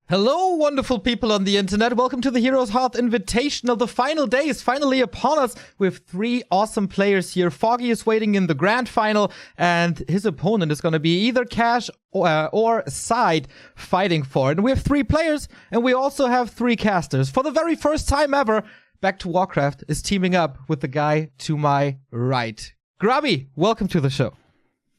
Hello, wonderful people on the internet. Welcome to the Heroes Hearth Invitational. The final day is finally upon us with three awesome players here. Foggy is waiting in the grand final, and his opponent is going to be either Cash or SyDe fighting for it. And we have three players, and we also have three casters. For the very first time ever, Back to Warcraft is teaming up with the guy to my right. Grubby, welcome to the show.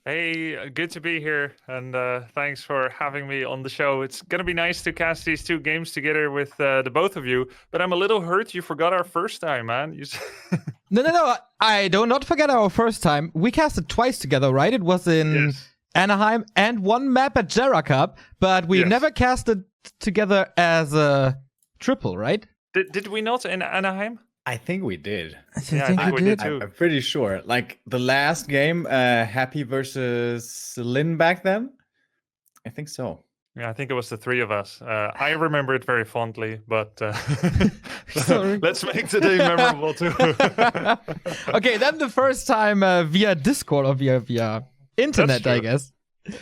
Hey, good to be here, and thanks for having me on the show. It's going to be nice to cast these two games together with the both of you, but I'm a little hurt you forgot our first time, man. No, I do not forget our first time. We casted twice together, right? It was in Anaheim and one map at Jera Cup, but we never casted together as a triple, right? Did we not in Anaheim? I think we did. I think we did too. I'm pretty sure. Like the last game, Happy versus Lynn back then. I think so. Yeah, I think it was the three of us. I remember it very fondly, but let's make today memorable too. Okay, then the first time via Discord or via internet, I guess.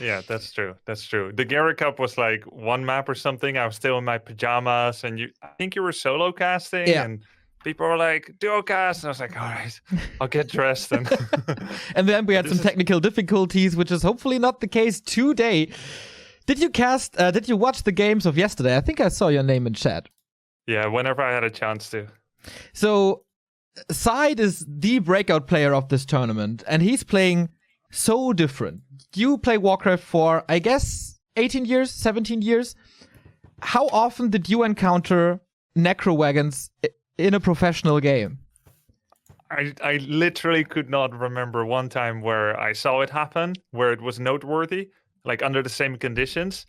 Yeah, that's true. That's true. The Garrett Cup was like one map or something. I was still in my pajamas, and I think you were solo casting. Yeah. And people were like, duo cast. And I was like, all right, I'll get dressed. And then we had some technical difficulties, which is hopefully not the case today. Did you watch the games of yesterday? I think I saw your name in chat. Yeah, whenever I had a chance to. So, SyDe is the breakout player of this tournament, and he's playing so different. You play Warcraft for, I guess, 18 years, 17 years. How often did you encounter necro wagons in a professional game? I literally could not remember one time where I saw it happen, where it was noteworthy, like under the same conditions.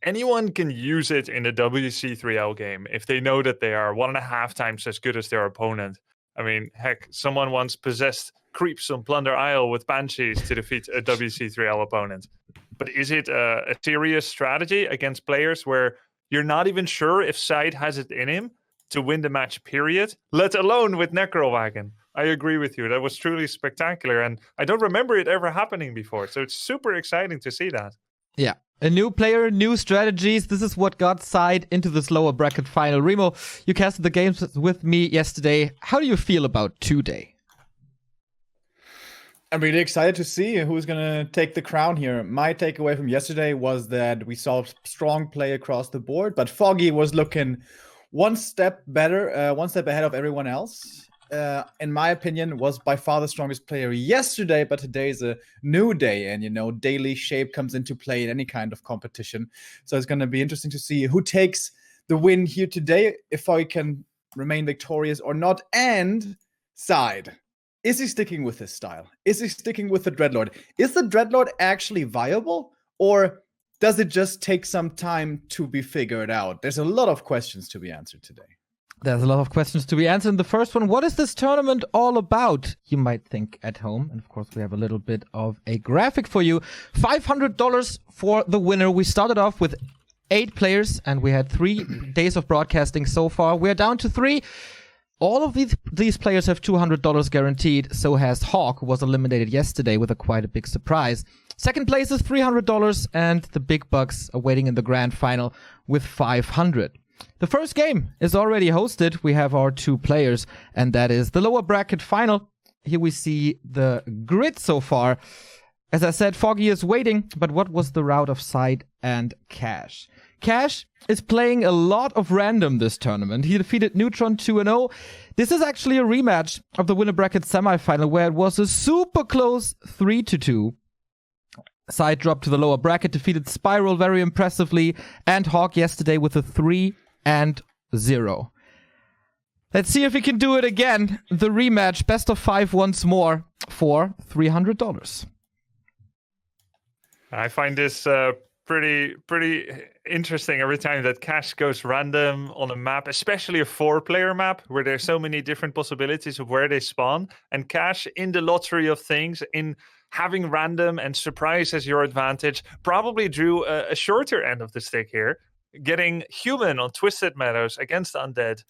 Anyone can use it in a WC3L game if they know that they are 1.5 times as good as their opponent. I mean, heck, someone once possessed creeps on Plunder Isle with Banshees to defeat a WC3L opponent. But is it a serious strategy against players where you're not even sure if SyDe has it in him to win the match, period, let alone with Necrowagon? I agree with you. That was truly spectacular, and I don't remember it ever happening before, so it's super exciting to see that. Yeah. A new player, new strategies. This is what got SyDe into this lower bracket final. Remo, you casted the games with me yesterday. How do you feel about today? I'm really excited to see who's going to take the crown here. My takeaway from yesterday was that we saw strong play across the board, but Foggy was looking one step better, one step ahead of everyone else. In my opinion, was by far the strongest player yesterday, but today is a new day, and daily shape comes into play in any kind of competition. So it's going to be interesting to see who takes the win here today, if Foggy can remain victorious or not. And SyDe, is he sticking with his style? Is he sticking with the Dreadlord? Is the Dreadlord actually viable, or does it just take some time to be figured out? There's a lot of questions to be answered today. There's a lot of questions to be answered. And the first one, what is this tournament all about? You might think at home. And of course, we have a little bit of a graphic for you. $500 for the winner. We started off with 8 players, and we had 3 days of broadcasting so far. We're down to 3. All of these players have $200 guaranteed. So has Hawk, who was eliminated yesterday with quite a big surprise. Second place is $300, and the big bucks are waiting in the grand final with $500. The first game is already hosted. We have our 2 players, and that is the lower bracket final. Here we see the grid so far. As I said, Foggy is waiting, but what was the route of SyDe and Cash? Cash is playing a lot of random this tournament. He defeated Neutron 2-0. This is actually a rematch of the winner bracket semifinal, where it was a super close 3-2. SyDe dropped to the lower bracket, defeated Spiral very impressively, and Hawk yesterday with a 3-0. Let's see if he can do it again. The rematch, best of 5 once more for $300. I find this pretty interesting every time that Cash goes random on a map, especially a 4-player map where there's so many different possibilities of where they spawn. And Cash, in the lottery of things, in having random and surprise as your advantage, probably drew a shorter end of the stick here, getting human on Twisted Meadows against Undead.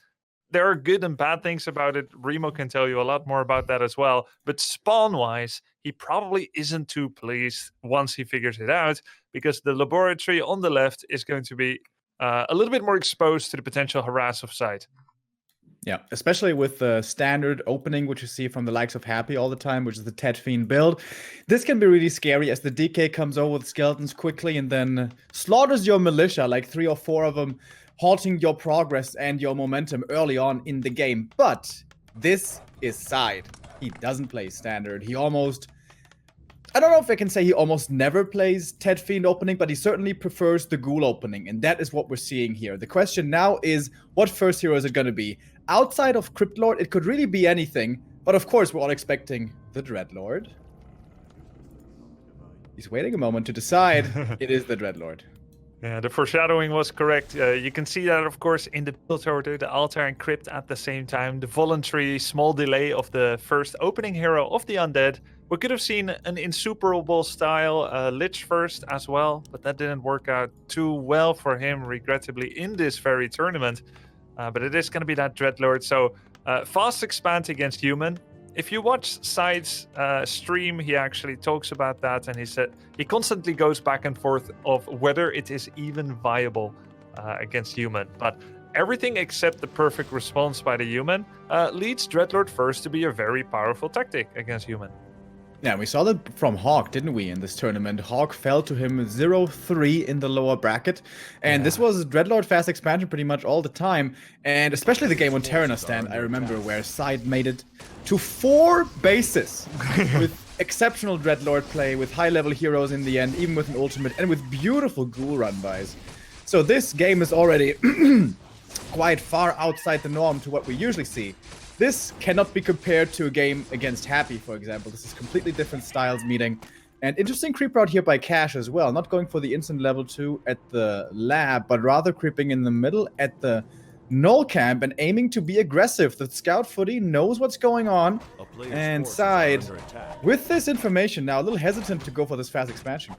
There are good and bad things about it. Remo can tell you a lot more about that as well. But spawn-wise, he probably isn't too pleased once he figures it out, because the laboratory on the left is going to be a little bit more exposed to the potential harass of SyDe. Yeah, especially with the standard opening, which you see from the likes of Happy all the time, which is the Ted Fiend build. This can be really scary as the DK comes over with skeletons quickly and then slaughters your militia, like 3 or 4 of them, halting your progress and your momentum early on in the game. But this is SyDe. He doesn't play standard. He almost... I don't know if I can say he almost never plays Ted Fiend opening, but he certainly prefers the Ghoul opening, and that is what we're seeing here. The question now is, what first hero is it going to be? Outside of Cryptlord, it could really be anything, but of course we're all expecting the Dreadlord. He's waiting a moment to decide. It is the Dreadlord. Yeah, the foreshadowing was correct. You can see that, of course, in the build order, the altar and crypt at the same time. The voluntary small delay of the first opening hero of the Undead. We could have seen an insuperable style Lich first as well, but that didn't work out too well for him, regrettably, in this very tournament. But it is going to be that Dreadlord. So fast expand against human. If you watch SyDe's stream, he actually talks about that, and he said he constantly goes back and forth of whether it is even viable against human. But everything except the perfect response by the human leads Dreadlord first to be a very powerful tactic against human. Yeah, we saw that from Hawk, didn't we, in this tournament? Hawk fell to him 0-3 in the lower bracket. And this was Dreadlord fast expansion pretty much all the time. And especially the game on Terranostan, I remember, where SyDe made it to 4 bases with exceptional Dreadlord play, with high-level heroes in the end, even with an ultimate, and with beautiful Ghoul run-bys. So this game is already quite far outside the norm to what we usually see. This cannot be compared to a game against Happy, for example. This is completely different styles meeting. And interesting creep route here by Cash as well. Not going for the instant level 2 at the lab, but rather creeping in the middle at the null camp and aiming to be aggressive. The scout footy knows what's going on. And SyDe, with this information now, a little hesitant to go for this fast expansion.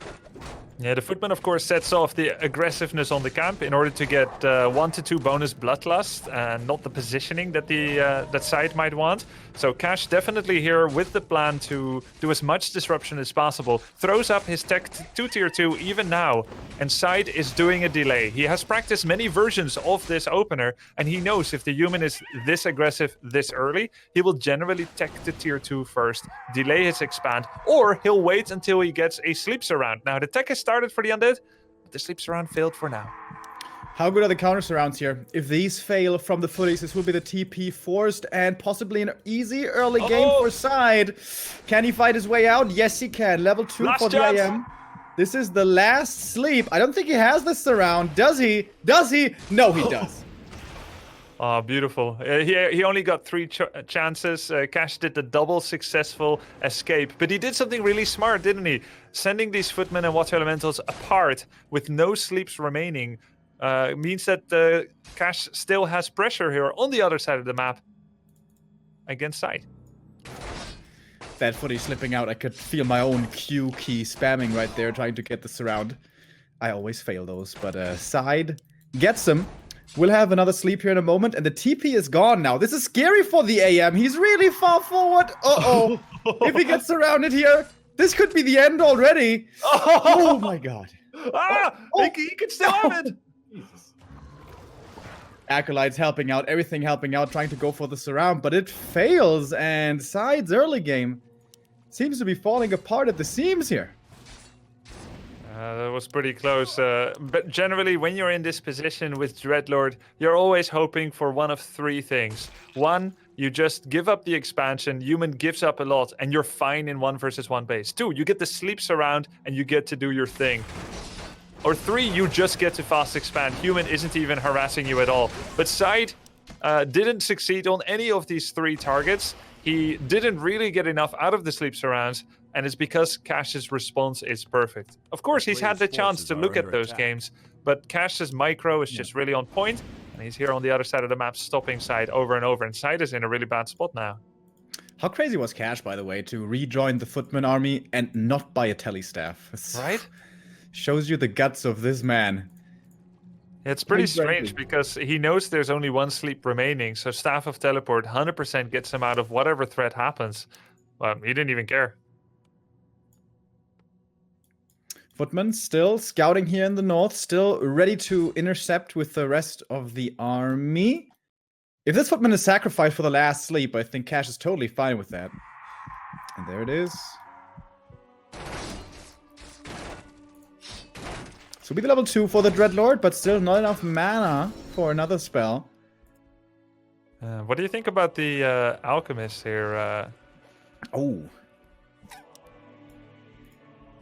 Yeah, the Footman, of course, sets off the aggressiveness on the camp in order to get 1 to 2 bonus Bloodlust, and not the positioning that that SyDe might want. So Cash definitely here with the plan to do as much disruption as possible. Throws up his tech to tier 2 even now, and SyDe is doing a delay. He has practiced many versions of this opener, and he knows if the human is this aggressive this early, he will generally tech to tier 2 first, delay his expand, or he'll wait until he gets a sleep surround. Now the tech is started for the Undead, but the sleep surround failed for now. How good are the counter surrounds here? If these fail from the footies, this will be the TP forced and possibly an easy early game for SyDe. Can he fight his way out? Yes, he can. Level 2 Last for the chance. AM. This is the last sleep. I don't think he has the surround. Does he? Does he? No, he does. Oh, beautiful. He only got 3 chances. Cash did the double successful escape. But he did something really smart, didn't he? Sending these Footmen and Water Elementals apart with no sleeps remaining means that Cash still has pressure here on the other side of the map against SyDe. That footy slipping out. I could feel my own Q key spamming right there, trying to get the surround. I always fail those, but SyDe gets him. We'll have another sleep here in a moment, and the TP is gone now. This is scary for the AM. He's really far forward. Uh-oh. If he gets surrounded here, this could be the end already. Oh my god. He can still have it. Jesus. Acolytes helping out, everything helping out, trying to go for the surround, but it fails, and SyDe's early game seems to be falling apart at the seams here. That was pretty close. But generally, when you're in this position with Dreadlord, you're always hoping for one of 3 things. 1, you just give up the expansion, human gives up a lot, and you're fine in 1 versus 1 base. 2, you get the sleep surround, and you get to do your thing. Or 3, you just get to fast expand. Human isn't even harassing you at all. But SyDe didn't succeed on any of these 3 targets. He didn't really get enough out of the sleep surrounds, and it's because Cash's response is perfect. Of course, he's had the chance to look at those games, but Cash's micro is just really on point, and he's here on the other side of the map stopping SyDe over and over, and SyDe is in a really bad spot now. How crazy was Cash, by the way, to rejoin the Footman army and not buy a telestaff? Right? Shows you the guts of this man. It's pretty strange because he knows there's only 1 sleep remaining, so Staff of Teleport 100% gets him out of whatever threat happens. Well, he didn't even care. Footman still scouting here in the north, still ready to intercept with the rest of the army. If this Footman is sacrificed for the last sleep, I think Cash is totally fine with that. And there it is. So we'll be level 2 for the Dreadlord, but still not enough mana for another spell. What do you think about the Alchemist here? Oh.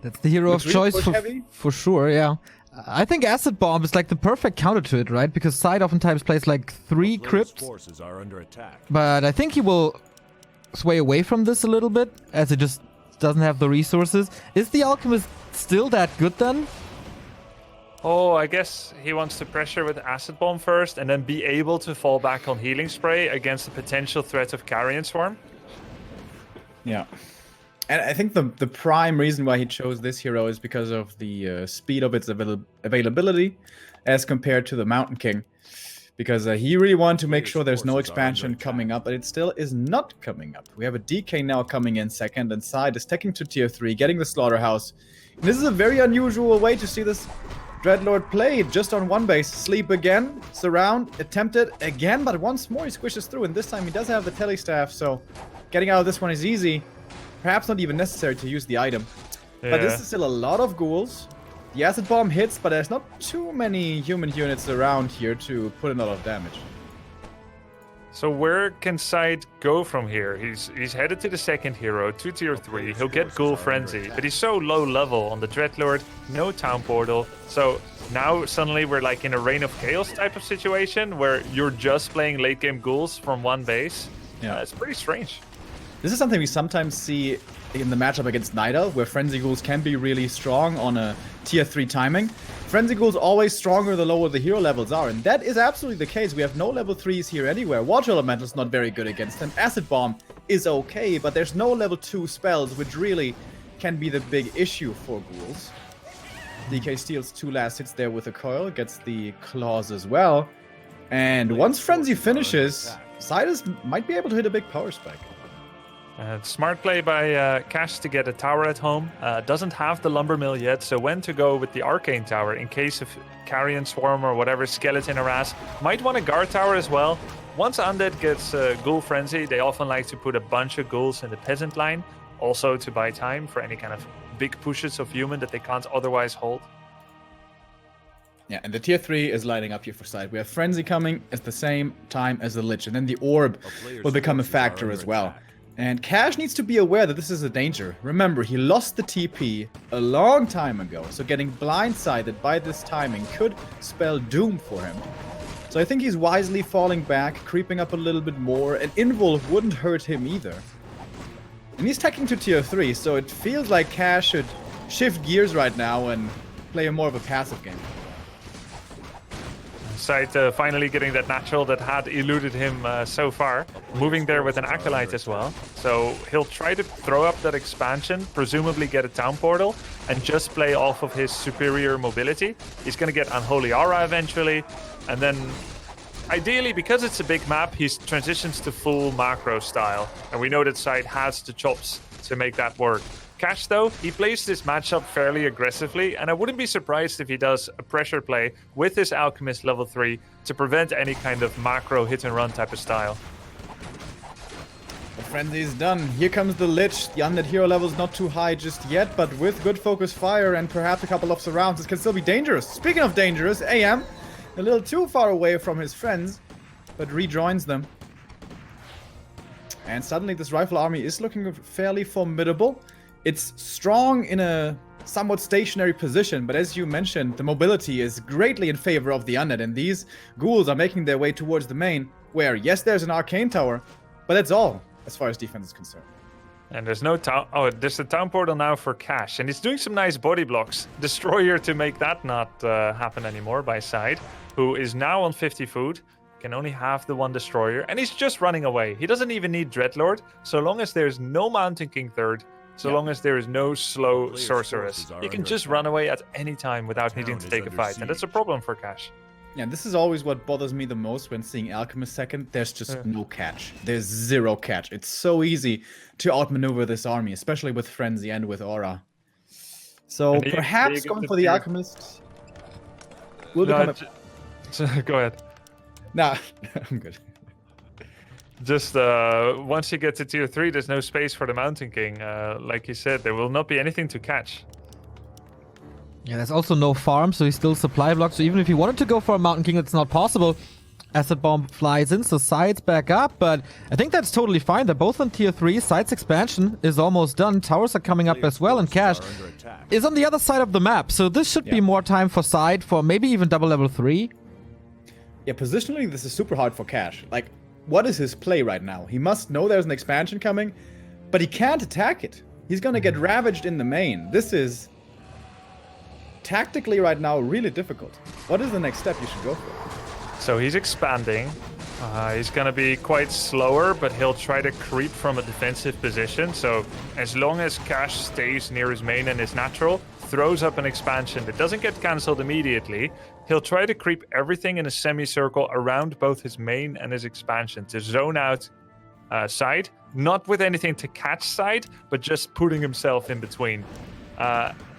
That's the hero of Looks choice really push-heavy. for sure, yeah. I think Acid Bomb is like the perfect counter to it, right? Because SyDe oftentimes plays like 3 crypts. Forces are under attack. But I think he will sway away from this a little bit, as it just doesn't have the resources. Is the Alchemist still that good then? Oh, I guess he wants to pressure with Acid Bomb first and then be able to fall back on Healing Spray against the potential threat of Carrion Swarm. Yeah. And I think the prime reason why he chose this hero is because of the speed of its availability as compared to the Mountain King. Because he really wanted to make sure there's no expansion coming up, but it still is not coming up. We have a DK now coming in second, and SyDe is taking to tier 3, getting the Slaughterhouse. And this is a very unusual way to see this Dreadlord played just on one base. Sleep again, surround, attempt it again, but once more he squishes through, and this time he does have the Telestaff, so getting out of this one is easy. Perhaps not even necessary to use the item. Yeah. But this is still a lot of ghouls. The Acid Bomb hits, but there's not too many human units around here to put in a lot of damage. So where can SyDe go from here? He's headed to the second hero, to tier 3. He'll get Ghoul Frenzy, but he's so low level on the Dreadlord, no Town Portal. So now suddenly we're like in a Reign of Chaos type of situation where you're just playing late game ghouls from one base. Yeah. It's pretty strange. This is something we sometimes see in the matchup against Nidal, where Frenzy Ghouls can be really strong on a tier 3 timing. Frenzy Ghouls always stronger the lower the hero levels are, and that is absolutely the case. We have no level 3s here anywhere. Water Elemental is not very good against them. Acid Bomb is okay, but there's no level 2 spells, which really can be the big issue for Ghouls. DK steals 2 last hits there with a coil, gets the claws as well. And once Frenzy finishes, SyDe might be able to hit a big power spike. Smart play by Cash to get a tower at home. Doesn't have the lumber mill yet, so when to go with the arcane tower in case of Carrion Swarm or whatever skeleton harass. Might want a guard tower as well. Once Undead gets Ghoul Frenzy, they often like to put a bunch of ghouls in the peasant line, also to buy time for any kind of big pushes of human that they can't otherwise hold. Yeah, and the tier 3 is lighting up here for SyDe. We have Frenzy coming at the same time as the Lich, and then the Orb will become a factor as well. And Cash needs to be aware that this is a danger. Remember, he lost the TP a long time ago, so getting blindsided by this timing could spell doom for him. So I think he's wisely falling back, creeping up a little bit more, and Invul wouldn't hurt him either. And he's taking to tier 3, so it feels like Cash should shift gears right now and play more of a passive game. SyDe finally getting that natural that had eluded him so far. Moving there with an Acolyte as well. So he'll try to throw up that expansion, presumably get a Town Portal, and just play off of his superior mobility. He's going to get Unholy Aura eventually, and then ideally, because it's a big map, he transitions to full macro style. And we know that SyDe has the chops to make that work. Cash, though, he plays this matchup fairly aggressively, and I wouldn't be surprised if he does a pressure play with his Alchemist level 3 to prevent any kind of macro hit-and-run type of style. The frenzy is done. Here comes the Lich. The undead hero level is not too high just yet, but with good focus fire and perhaps a couple of surrounds, this can still be dangerous. Speaking of dangerous, AM, a little too far away from his friends, but rejoins them. And suddenly this rifle army is looking fairly formidable. It's strong in a somewhat stationary position, but as you mentioned, the mobility is greatly in favor of the undead, and these ghouls are making their way towards the main, where, yes, there's an arcane tower, but that's all as far as defense is concerned. And there's no town. Oh, there's a Town Portal now for Cash, and he's doing some nice body blocks. Destroyer to make that not happen anymore by SyDe, who is now on 50 food, can only have the one Destroyer, and he's just running away. He doesn't even need Dreadlord, so long as there's no Mountain King third. So long as there is no slow sorceress, you can just run away at any time without needing to take a fight, and that's a problem for Cash. Yeah, this is always what bothers me the most when seeing Alchemist second. There's just no catch. There's zero catch. It's so easy to outmaneuver this army, especially with Frenzy and with Aura. So And perhaps he going gets for the the tier- Alchemist will No, become go ahead. Nah, I'm good. Just once you get to tier 3, there's no space for the Mountain King. Like you said, there will not be anything to catch. Yeah, there's also no farm, so he's still supply blocked. So even if he wanted to go for a Mountain King, it's not possible. Acid Bomb flies in, so Side's back up, but I think that's totally fine. They're both on tier 3. Side's expansion is almost done. Towers are coming up as well, and Cash is on the other side of the map. So this should be more time for Side for maybe even double level 3. Yeah, positionally, this is super hard for Cash. Like, what is his play right now? He must know there's an expansion coming, but he can't attack it. He's gonna get ravaged in the main. This is tactically right now really difficult. What is the next step you should go for? So he's expanding. He's going to be quite slower, but he'll try to creep from a defensive position. So as long as Cash stays near his main and his natural, throws up an expansion that doesn't get cancelled immediately, he'll try to creep everything in a semicircle around both his main and his expansion to zone out Side, not with anything to catch Side, but just putting himself in between.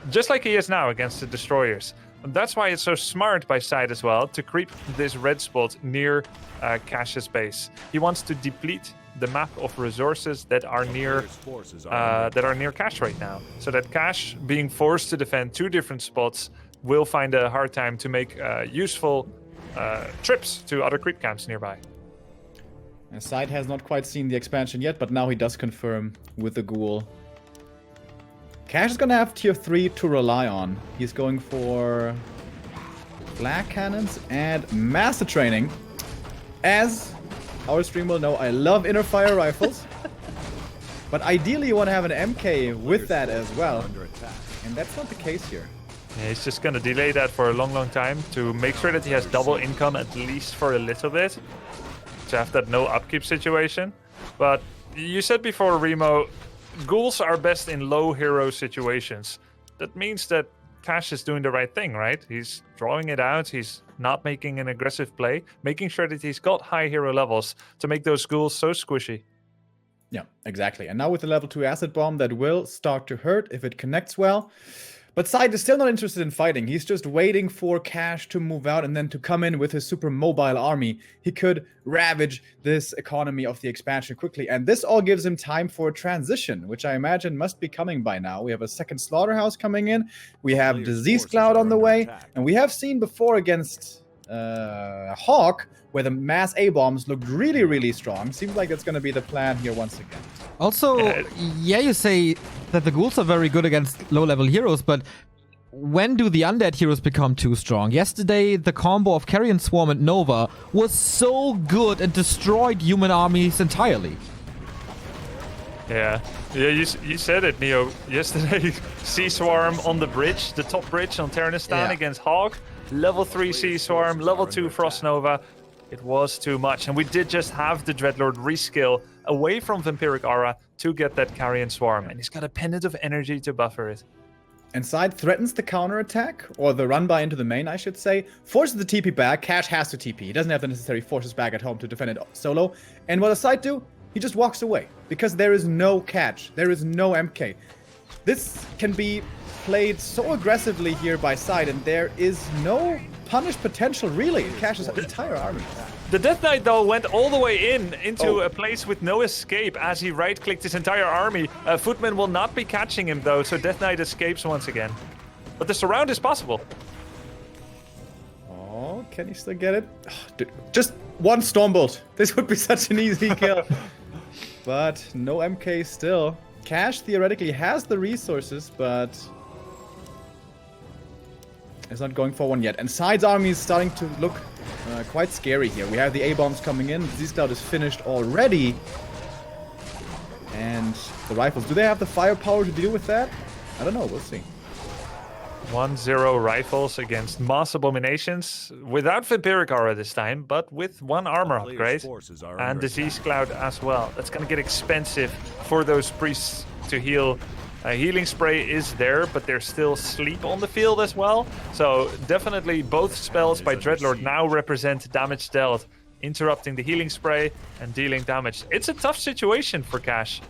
Just like he is now against the Destroyers. And that's why it's so smart by Side as well to creep this red spot near Cash's base. He wants to deplete the map of resources that are near Cash right now, so that Cash, being forced to defend 2 different spots, will find a hard time to make useful trips to other creep camps nearby. And Side has not quite seen the expansion yet, but now he does confirm with the Ghoul. Cash is gonna have tier 3 to rely on. He's going for Black Cannons and Master Training. As our stream will know, I love inner fire rifles. But ideally you want to have an MK with that as well. And that's not the case here. Yeah, he's just gonna delay that for a long time to make sure that he has double income at least for a little bit. To have that no upkeep situation. But you said before, Remo, ghouls are best in low hero situations. That means that Cash is doing the right thing, right? He's drawing it out, he's not making an aggressive play, making sure that he's got high hero levels to make those ghouls so squishy. Yeah, exactly. And now with the level 2 Acid Bomb, that will start to hurt if it connects well. But Side is still not interested in fighting. He's just waiting for Cash to move out and then to come in with his super mobile army. He could ravage this economy of the expansion quickly. And this all gives him time for a transition, which I imagine must be coming by now. We have a second Slaughterhouse coming in. We have Disease Cloud on the way. And we have seen before against Hawk, where the mass A-bombs looked really, really strong. Seems like that's going to be the plan here once again. Also, yeah, you say that the ghouls are very good against low-level heroes, but when do the undead heroes become too strong? Yesterday, the combo of Carrion Swarm and Nova was so good and destroyed human armies entirely. Yeah, you said it, Neo. Yesterday, Sea Swarm on the bridge, the top bridge on Terranistan against Hawk. Level 3 Sea Swarm, level 2 Frost Nova. It was too much, and we did just have the Dreadlord reskill away from Vampiric Aura to get that Carrion Swarm, and he's got a Pendant of Energy to buffer it. And Side threatens the counterattack, or the run-by into the main, I should say, forces the TP back. Cash has to TP. He doesn't have the necessary forces back at home to defend it solo. And what does Side do? He just walks away, because there is no catch. There is no MK. This can be played so aggressively here by Side, and there is no punish potential, really, in Cash's entire army. The Death Knight, though, went all the way into a place with no escape as he right-clicked his entire army. Footman will not be catching him, though, so Death Knight escapes once again. But the surround is possible. Oh, can he still get it? Oh, dude, just one Stormbolt. This would be such an easy kill. But no MK still. Cash theoretically has the resources, but is not going for one yet. And Side's army is starting to look quite scary here. We have the A-bombs coming in. Disease Cloud is finished already. And the rifles, do they have the firepower to deal with that? I don't know, we'll see. 1-0 rifles against Mass Abominations without Vampiric Aura this time, but with 1 armor upgrade and Disease Cloud as well. That's going to get expensive for those priests to heal. Healing Spray is there, but there's still Sleep on the field as well. So definitely both spells by Dreadlord now represent damage dealt, interrupting the Healing Spray and dealing damage. It's a tough situation for Cash.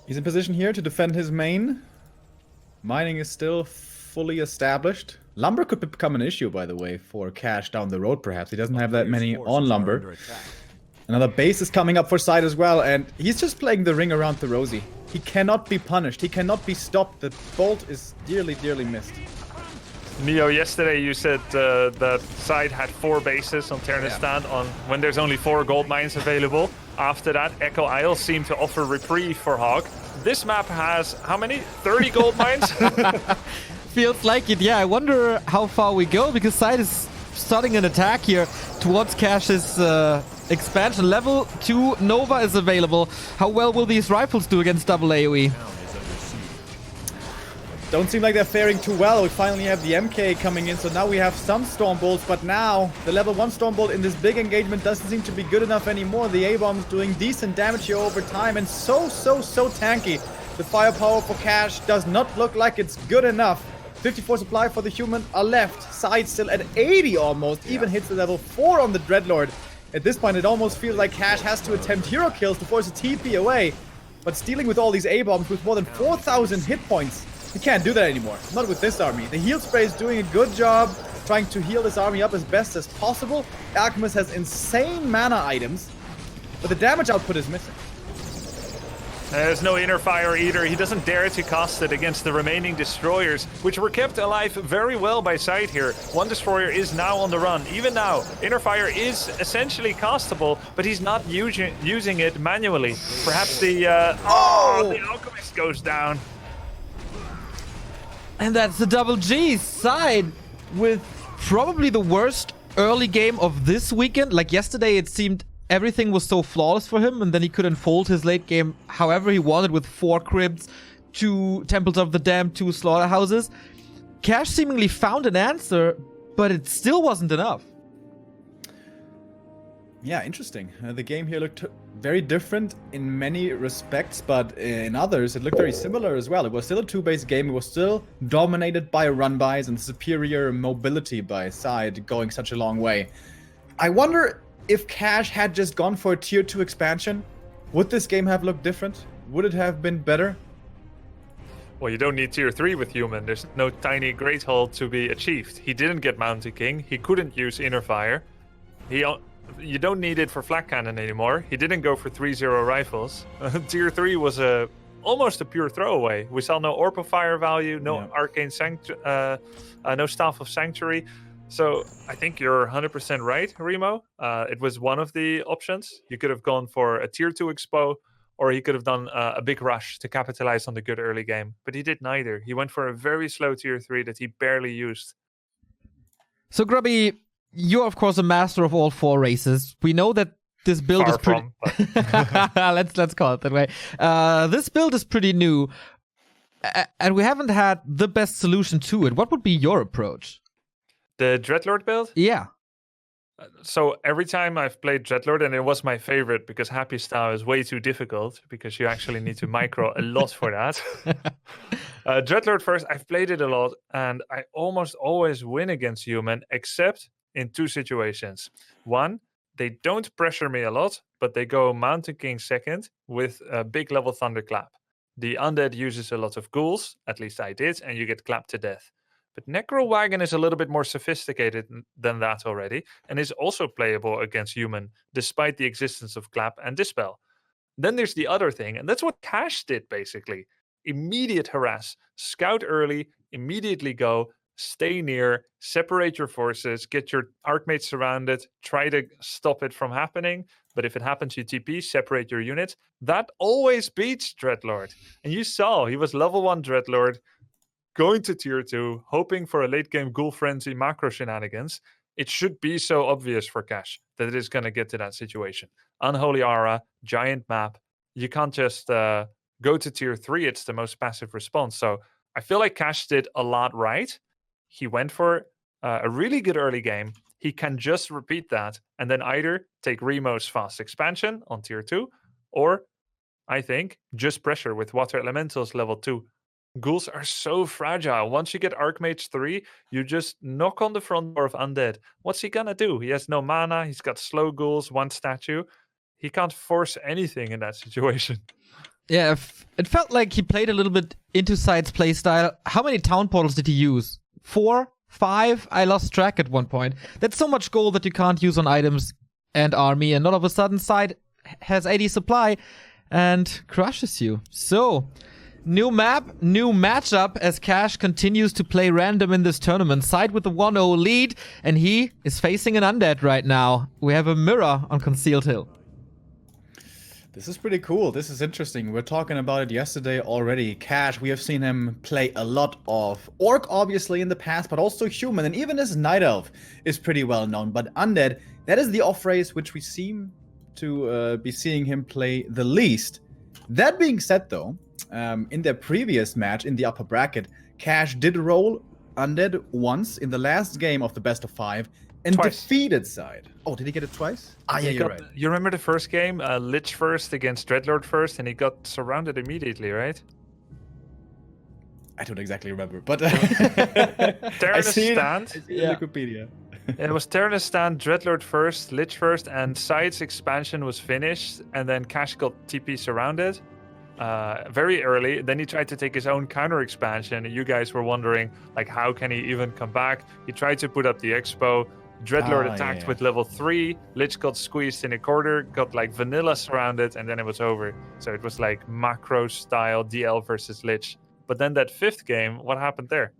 He's in position here to defend his main. Mining is still fully established. Lumber could become an issue, by the way, for Cash down the road, perhaps. He doesn't have that many on lumber. Another base is coming up for SyDe as well, and he's just playing the ring around the Rosie. He cannot be punished. He cannot be stopped. The bolt is dearly, dearly missed. Neo, yesterday you said that SyDe had 4 bases on Ternistan when there's only 4 gold mines available. After that, Echo Isle seemed to offer reprieve for Hog. This map has how many? 30 gold mines? Feels like it, yeah. I wonder how far we go, because SyDe is starting an attack here towards Cash's expansion. Level 2 Nova is available. How well will these rifles do against double AoE? Don't seem like they're faring too well. We finally have the MK coming in, so now we have some Stormbolts, but now the level 1 Stormbolt in this big engagement doesn't seem to be good enough anymore. The A-bomb's doing decent damage here over time, and so tanky. The firepower for Cash does not look like it's good enough. 54 supply for the human are left. SyDe still at 80 almost, even hits the level 4 on the Dreadlord. At this point, it almost feels like Cash has to attempt hero kills to force a TP away. But stealing with all these A-bombs with more than 4,000 hit points, he can't do that anymore. Not with this army. The heal spray is doing a good job trying to heal this army up as best as possible. Alchemist has insane mana items, but the damage output is missing. There's no inner fire either. He doesn't dare to cast it against the remaining destroyers, which were kept alive very well by SyDe here. One destroyer is now on the run. Even now, inner fire is essentially castable, but he's not using it manually. Perhaps the the alchemist goes down. And that's the double G. SyDe with probably the worst early game of this weekend. Like yesterday, it seemed everything was so flawless for him, and then he could unfold his late game however he wanted with 4 cribs, 2 Temples of the Damned, 2 slaughterhouses. Cash seemingly found an answer, but it still wasn't enough. Yeah, interesting. The game here looked very different in many respects, but in others it looked very similar as well. It was still a 2-base game. It was still dominated by run-bys and superior mobility by SyDe going such a long way. I wonder if Cash had just gone for a tier 2 expansion, would this game have looked different? Would it have been better? Well, you don't need tier 3 with human. There's no tiny Great Hall to be achieved. He didn't get Mountain King. He couldn't use Inner Fire. You don't need it for Flak Cannon anymore. He didn't go for 3-0 rifles. Tier 3 was almost a pure throwaway. We saw no Orb of Fire value, no Arcane no Staff of Sanctuary. So I think you're 100% right, Remo. It was one of the options. You could have gone for a tier 2 expo, or he could have done a big rush to capitalize on the good early game. But he did neither. He went for a very slow tier 3 that he barely used. So Grubby, you're of course a master of all 4 races. We know that this build is pretty... let's call it that way. This build is pretty new, and we haven't had the best solution to it. What would be your approach? The Dreadlord build? Yeah. So every time I've played Dreadlord, and it was my favorite because Happy Style is way too difficult because you actually need to micro a lot for that. Dreadlord first, I've played it a lot, and I almost always win against human, except in 2 situations. One, they don't pressure me a lot, but they go Mountain King second with a big level Thunderclap. The undead uses a lot of ghouls, at least I did, and you get clapped to death. But Necro Wagon is a little bit more sophisticated than that already, and is also playable against human, despite the existence of Clap and Dispel. Then there's the other thing, and that's what Cash did, basically. Immediate harass, scout early, immediately go, stay near, separate your forces, get your Archmage surrounded, try to stop it from happening, but if it happens, you TP, separate your units. That always beats Dreadlord. And you saw, he was level 1 Dreadlord, going to tier 2, hoping for a late game Ghoul Frenzy macro shenanigans. It should be so obvious for Cash that it is going to get to that situation. Unholy Aura, giant map. You can't just go to tier 3. It's the most passive response. So I feel like Cash did a lot right. He went for a really good early game. He can just repeat that and then either take Remo's fast expansion on tier 2, or I think just pressure with Water Elementals level 2. Ghouls are so fragile. Once you get Archmage 3, you just knock on the front door of Undead. What's he gonna do? He has no mana. He's got slow ghouls, 1 statue. He can't force anything in that situation. Yeah, it felt like he played a little bit into SyDe's playstyle. How many town portals did he use? 4? 5? I lost track at one point. That's so much gold that you can't use on items and army, and all of a sudden SyDe has 80 supply and crushes you. So, new map, new matchup as Cash continues to play random in this tournament. SyDe with the 1-0 lead, and he is facing an undead right now. We have a mirror on Concealed Hill. This is pretty cool. This is interesting. We're talking about it yesterday already. Cash, we have seen him play a lot of Orc, obviously, in the past, but also Human. And even his Night Elf is pretty well known. But Undead, that is the off-race which we seem to be seeing him play the least. That being said, though, in their previous match in the upper bracket, Cash did roll Undead once in the last game of the best of 5 and defeated SyDe. Oh, did he get it twice? Ah, yeah, you're right. You remember the first game, Lich first against Dreadlord first, and he got surrounded immediately, right? I don't exactly remember, but I see stand. Yeah. Wikipedia. It was Terranus stand, Dreadlord first, Lich first, and SyDe's expansion was finished, and then Cash got TP surrounded very early. Then he tried to take his own counter expansion, and you guys were wondering, like, how can he even come back? He tried to put up the Expo. Dreadlord attacked with level 3, Lich got squeezed in a corner, got like vanilla surrounded, and then it was over. So it was like macro style DL versus Lich. But then that 5th game, what happened there?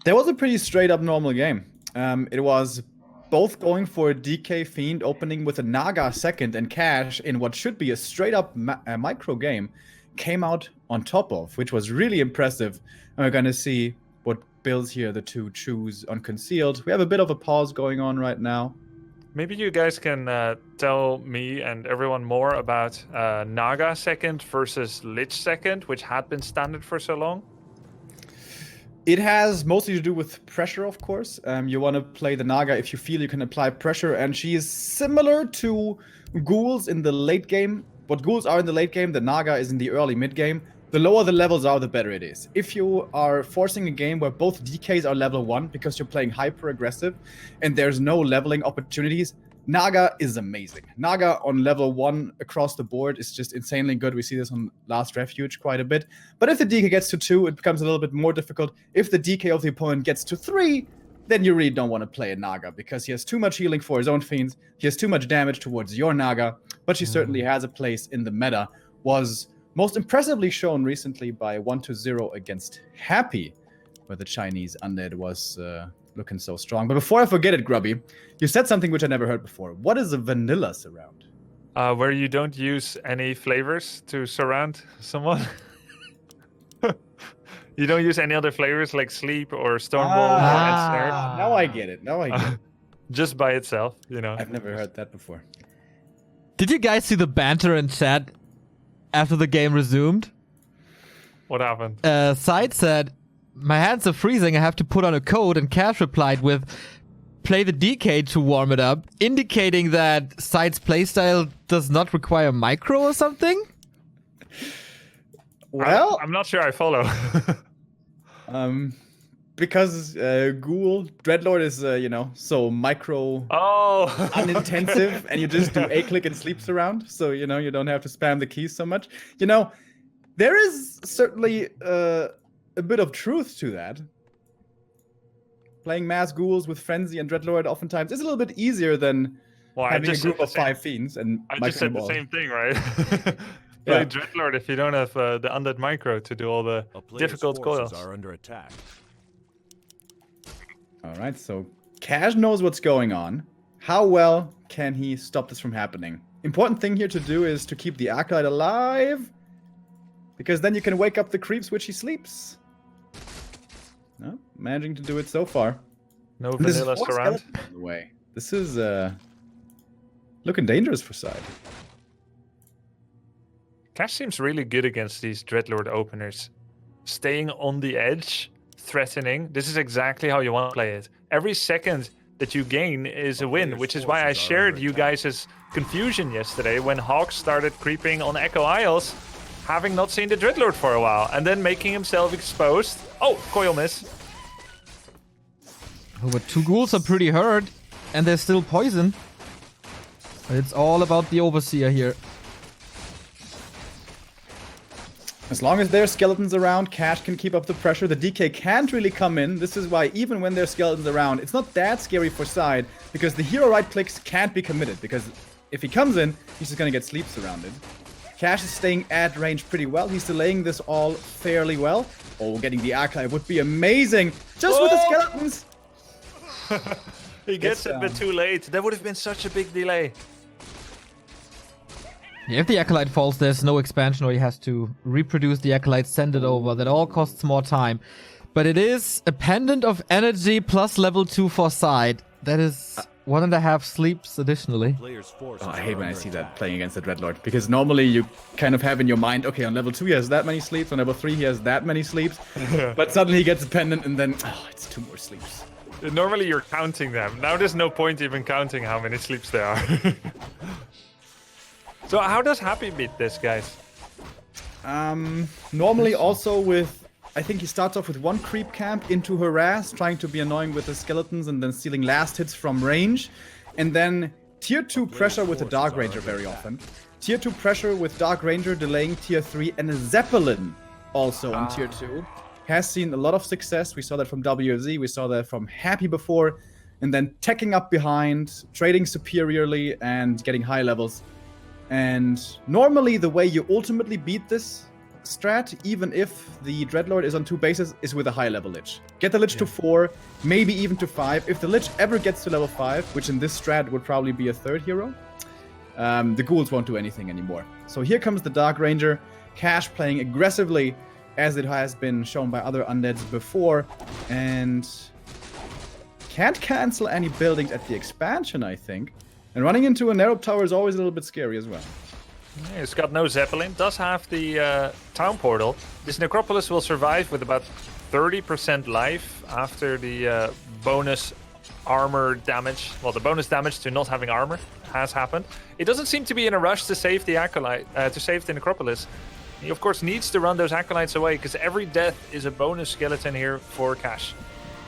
There was a pretty straight up normal game. It was both going for a DK Fiend, opening with a Naga second, and Cash in what should be a straight up micro game came out on top of, which was really impressive. And we're going to see what builds here the two choose on Concealed. We have a bit of a pause going on right now. Maybe you guys can tell me and everyone more about Naga second versus Lich second, which had been standard for so long. It has mostly to do with pressure, of course. You want to play the Naga if you feel you can apply pressure, and she is similar to Ghouls in the late game. What Ghouls are in the late game, the Naga is in the early mid game. The lower the levels are, the better it is. If you are forcing a game where both DKs are level 1 because you're playing hyper aggressive and there's no leveling opportunities, Naga is amazing. Naga on level 1 across the board is just insanely good. We see this on Last Refuge quite a bit. But if the DK gets to 2, it becomes a little bit more difficult. If the DK of the opponent gets to 3, then you really don't want to play a Naga because he has too much healing for his own fiends. He has too much damage towards your Naga. But she certainly has a place in the meta. Was most impressively shown recently by 1-0 against Happy, where the Chinese Undead was looking so strong. But before I forget it, Grubby, you said something which I never heard before. What is a vanilla surround? Where you don't use any flavors to surround someone. You don't use any other flavors like Sleep or Stormbolt or Ensnare. Now I get it. Just by itself, you know. I've never heard that before. Did you guys see the banter in chat after the game resumed? What happened? SyDe said, "My hands are freezing, I have to put on a coat," and Cash replied with, "Play the DK to warm it up," indicating that SyDe's playstyle does not require micro or something? Well, I'm not sure I follow. Because Ghoul, Dreadlord is, so micro unintensive, and you just do A-click and sleep surround, so, you don't have to spam the keys so much. There is certainly a bit of truth to that. Playing mass Ghouls with Frenzy and Dreadlord oftentimes is a little bit easier than having a group of 5 fiends. And I just said the same thing, right? Play Dreadlord if you don't have the Undead Micro to do all the difficult coils. Are under attack. All right, so Cash knows what's going on. How well can he stop this from happening? Important thing here to do is to keep the Acolyte alive, because then you can wake up the creeps which he sleeps. No, managing to do it so far. No vanilla surround. This is looking dangerous for SyDe. Cash seems really good against these Dreadlord openers. Staying on the edge, threatening. This is exactly how you want to play it. Every second that you gain is a win, which is why I shared you guys' confusion yesterday when Hawks started creeping on Echo Isles, having not seen the Dreadlord for a while, and then making himself exposed. Oh, coil miss. Oh, but 2 ghouls are pretty hurt, and they're still poisoned. But it's all about the Overseer here. As long as there's skeletons around, Cash can keep up the pressure. The DK can't really come in. This is why even when there's skeletons around, it's not that scary for SyDe, because the hero right clicks can't be committed, because if he comes in, he's just gonna get sleep surrounded. Cash is staying at range pretty well. He's delaying this all fairly well. Oh, getting the Acolyte would be amazing, just with the skeletons. He gets it a bit too late. That would have been such a big delay. Yeah, if the Acolyte falls, there's no expansion, or he has to reproduce the Acolyte, send it over. That all costs more time. But it is a pendant of energy plus level 2 for SyDe. That is 1.5 sleeps additionally. Oh, I hate when I see that playing against the Dreadlord, because normally you kind of have in your mind, okay, on level 2 he has that many sleeps, on level 3 he has that many sleeps, but suddenly he gets a pendant and then, oh, it's 2 more sleeps. Normally you're counting them. Now there's no point even counting how many sleeps there are. So how does Happy beat this, guys? Normally also with, I think he starts off with 1 creep camp into harass, trying to be annoying with the skeletons and then stealing last hits from range. And then tier 2 pressure with the Dark Ranger very often. Tier 2 pressure with Dark Ranger delaying tier 3, and a Zeppelin also on tier 2. Has seen a lot of success. We saw that from WZ, we saw that from Happy before. And then teching up behind, trading superiorly, and getting high levels. And normally the way you ultimately beat this strat, even if the Dreadlord is on 2 bases, is with a high level Lich. Get the Lich to 4, maybe even to 5. If the Lich ever gets to level 5, which in this strat would probably be a 3rd hero, the ghouls won't do anything anymore. So here comes the Dark Ranger, Cash playing aggressively, as it has been shown by other undeads before, and can't cancel any buildings at the expansion, I think. And running into a narrow tower is always a little bit scary as well. Yeah, it's got no Zeppelin, does have the town portal. This Necropolis will survive with about 30% life after the bonus armor damage. Well, the bonus damage to not having armor has happened. It doesn't seem to be in a rush to save the Acolyte, to save the Necropolis. He, of course, needs to run those Acolytes away, because every death is a bonus skeleton here for Cash.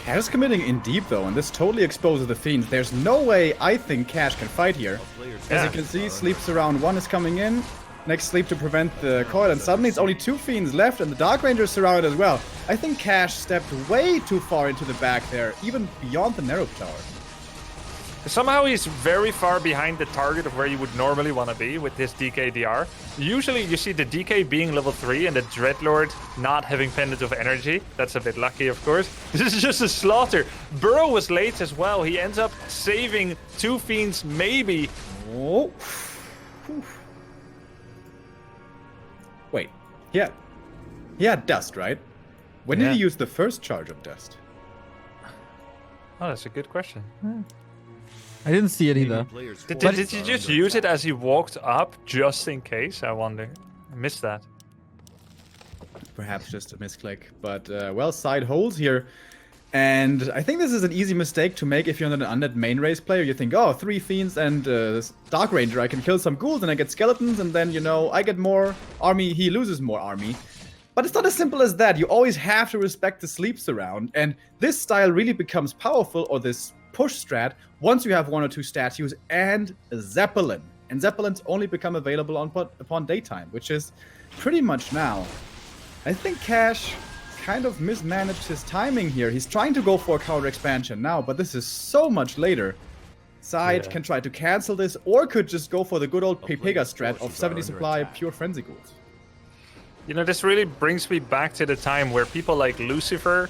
Cash is committing in deep, though, and this totally exposes the Fiends. There's no way I think Cash can fight here. As you can see, Sleeps around 1 is coming in. Next Sleep to prevent the coil, and suddenly it's only 2 Fiends left, and the Dark Ranger is surrounded as well. I think Cash stepped way too far into the back there, even beyond the Narrow Tower. Somehow he's very far behind the target of where you would normally want to be with this DKDR. Usually you see the DK being level 3 and the Dreadlord not having Pendant of Energy. That's a bit lucky, of course. This is just a slaughter. Burrow was late as well. He ends up saving 2 Fiends, maybe. Oh. Wait. Yeah. He had Dust, right? When did he use the first charge of Dust? Oh, that's a good question. I didn't see it either. Did he just use it as he walked up, just in case? I wonder. I missed that. Perhaps just a misclick. But, well, SyDe holds here. And I think this is an easy mistake to make if you're not an undead main race player. You think, oh, 3 Fiends and this Dark Ranger, I can kill some ghouls and I get skeletons, and then, you know, I get more army, he loses more army. But it's not as simple as that. You always have to respect the sleeps around. And this style really becomes powerful, or this push strat, once you have 1 or 2 statues and a Zeppelin. And Zeppelins only become available upon daytime, which is pretty much now. I think Cash kind of mismanaged his timing here. He's trying to go for a counter expansion now, but this is so much later. SyDe can try to cancel this, or could just go for the good old Pepega strat of 70 supply pure Frenzy Ghouls. You know, this really brings me back to the time where people like Lucifer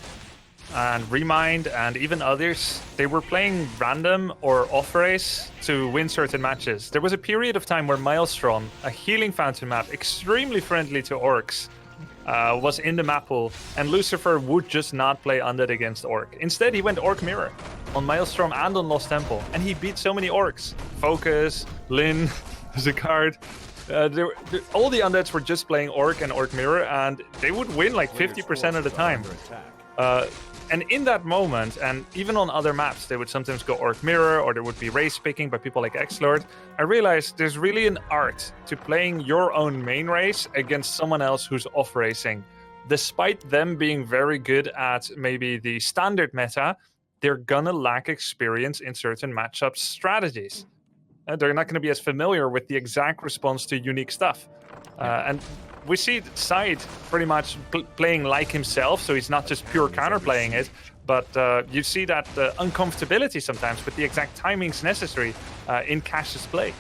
and Remind and even others, they were playing random or off-race to win certain matches. There was a period of time where Maelstrom, a healing fountain map, extremely friendly to orcs, was in the map pool, and Lucifer would just not play undead against orc. Instead, he went Orc Mirror on Maelstrom and on Lost Temple, and he beat so many orcs. Focus, Lyn, Zicard. All the undeads were just playing Orc and Orc Mirror, and they would win like 50% of the time. And in that moment, and even on other maps, they would sometimes go Orc Mirror, or there would be race picking by people like X-Lord. I realized there's really an art to playing your own main race against someone else who's off-racing. Despite them being very good at maybe the standard meta, they're gonna lack experience in certain matchup strategies. They're not gonna be as familiar with the exact response to unique stuff. And we see SyDe pretty much playing like himself, so he's not just pure counterplaying it, but you see that uncomfortability sometimes with the exact timings necessary in Cash's play.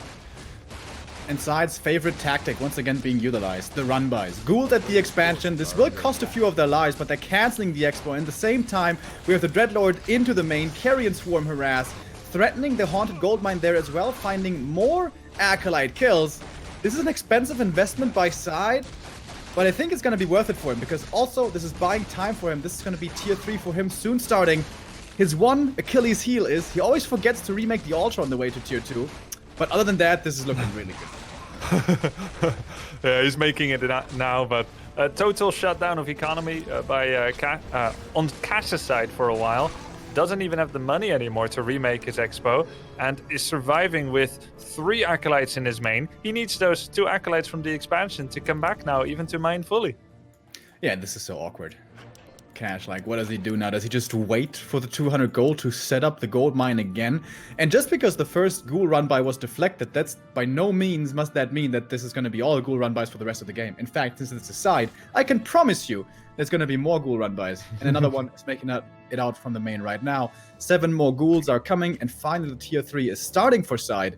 And SyDe's favorite tactic once again being utilized, the run-bys. Gould at the expansion, this will cost a few of their lives, but they're canceling the expo. And at the same time, we have the Dreadlord into the main, Carrion Swarm harass, threatening the Haunted Goldmine there as well, finding more Acolyte kills. This is an expensive investment by SyDe, but I think it's going to be worth it for him, because also this is buying time for him. This is going to be tier 3 for him soon starting. His one Achilles heel is he always forgets to remake the altar on the way to tier 2. But other than that, this is looking really good. Yeah, he's making it now, but a total shutdown of economy by on Cash's side for a while. Doesn't even have the money anymore to remake his expo, and is surviving with 3 acolytes in his main. He needs those 2 acolytes from the expansion to come back now, even to mine fully. Yeah, this is so awkward. Cash, like, what does he do now? Does he just wait for the 200 gold to set up the gold mine again? And just because the first ghoul run-by was deflected, that's by no means must that mean that this is going to be all ghoul run-bys for the rest of the game. In fact, since it's a SyDe, I can promise you there's going to be more ghoul run-bys. And another one is making it out from the main right now. 7 more ghouls are coming, and finally the tier 3 is starting for SyDe.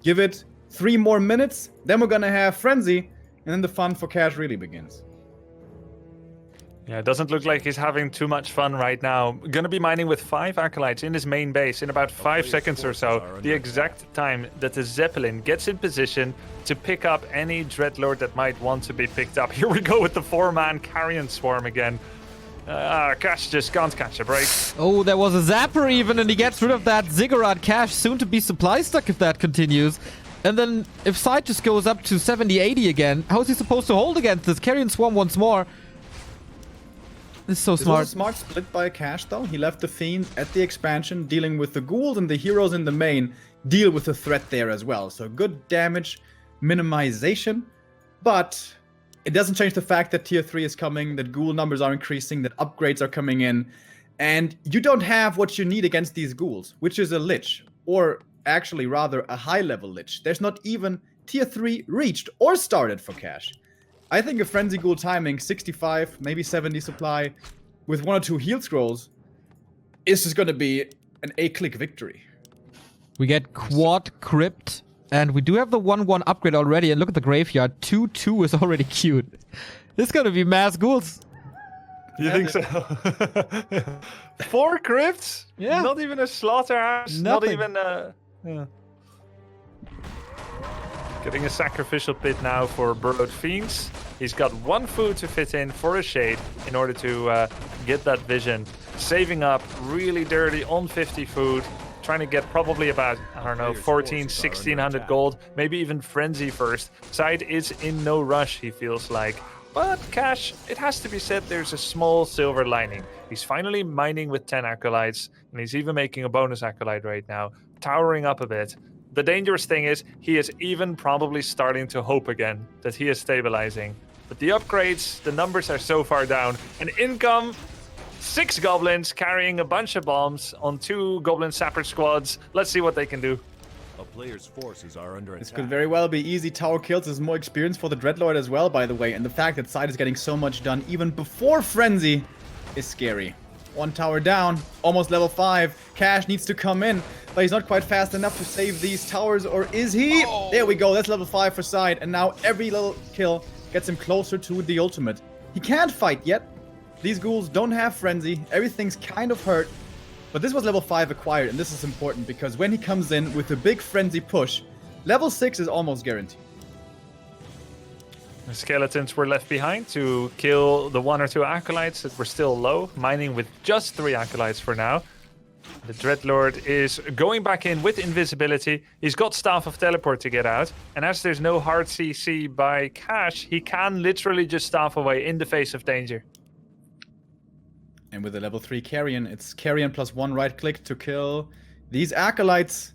Give it 3 more minutes, then we're going to have Frenzy, and then the fun for Cash really begins. Yeah, it doesn't look like he's having too much fun right now. Gonna be mining with 5 acolytes in his main base in about 5 seconds or so. The exact time that the Zeppelin gets in position to pick up any Dreadlord that might want to be picked up. Here we go with the 4-man Carrion Swarm again. Cash just can't catch a break. Oh, there was a Zapper even, and he gets rid of that Ziggurat. Cash soon to be supply stuck if that continues. And then if SyDe just goes up to 70-80 again, how is he supposed to hold against this? Carrion Swarm once more. This is so smart. This was a smart split by Cash, though. He left the Fiend at the expansion, dealing with the Ghouls, and the heroes in the main deal with the threat there as well. So good damage minimization, but it doesn't change the fact that tier 3 is coming, that Ghoul numbers are increasing, that upgrades are coming in, and you don't have what you need against these Ghouls, which is a Lich, or actually rather a high-level Lich. There's not even tier 3 reached or started for Cash. I think a Frenzy Ghoul timing, 65, maybe 70 supply, with 1 or 2 heal scrolls, is just going to be an A-click victory. We get Quad Crypt, and we do have the 1-1 upgrade already, and look at the graveyard. 2-2 is already cute. This is going to be mass ghouls. You think so? 4 crypts? Yeah. Not even a slaughterhouse? Nothing. Not even yeah. Getting a sacrificial pit now for Burrowed Fiends. He's got 1 food to fit in for a shade in order to get that vision. Saving up really dirty on 50 food. Trying to get probably about, I don't know, 1600 gold. Maybe even Frenzy first. SyDe is in no rush, he feels like. But Cash, it has to be said, there's a small silver lining. He's finally mining with 10 acolytes. And he's even making a bonus acolyte right now. Towering up a bit. The dangerous thing is, he is even probably starting to hope again that he is stabilizing. But the upgrades, the numbers are so far down. And in come 6 goblins carrying a bunch of bombs on 2 goblin sapper squads. Let's see what they can do. A player's forces are under attack. This could very well be easy tower kills. There's more experience for the Dreadlord as well, by the way. And the fact that SyDe is getting so much done even before Frenzy is scary. 1 tower down, almost level 5. Cash needs to come in, but he's not quite fast enough to save these towers, or is he? Oh. There we go, that's level 5 for SyDe, and now every little kill gets him closer to the ultimate. He can't fight yet. These ghouls don't have Frenzy, everything's kind of hurt, but this was level 5 acquired, and this is important because when he comes in with a big Frenzy push, level 6 is almost guaranteed. The skeletons were left behind to kill the 1 or 2 acolytes that were still low, mining with just 3 acolytes for now. The Dreadlord is going back in with invisibility. He's got Staff of Teleport to get out, and as there's no hard CC by Cash, he can literally just staff away in the face of danger. And with the level 3 Carrion, it's Carrion plus 1 right click to kill these acolytes.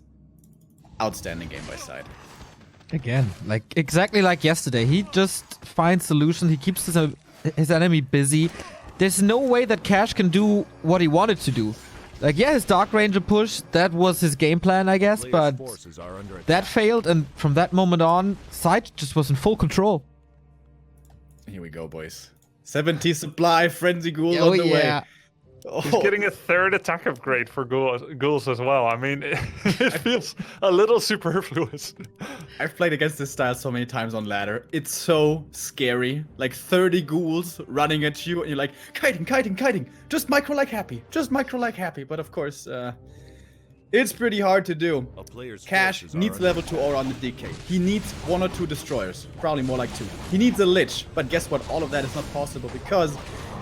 Outstanding game by SyDe. Again, like exactly like yesterday. He just finds solutions. He keeps his enemy busy. There's no way that Cash can do what he wanted to do. Like, yeah, his Dark Ranger push, that was his game plan, I guess, but that failed, and from that moment on, SyDe just was in full control. Here we go, boys. 70 supply, frenzy ghoul Oh on the way. yeah. He's getting a third attack upgrade for ghouls as well. I mean, it feels a little superfluous. I've played against this style so many times on ladder. It's so scary. Like 30 ghouls running at you, and you're like, kiting. Just micro like happy. But of course, it's pretty hard to do. A player's Cash forces are needs under level 2 aura on the DK. He needs 1 or 2 destroyers. Probably more like 2. He needs a lich. But guess what? All of that is not possible because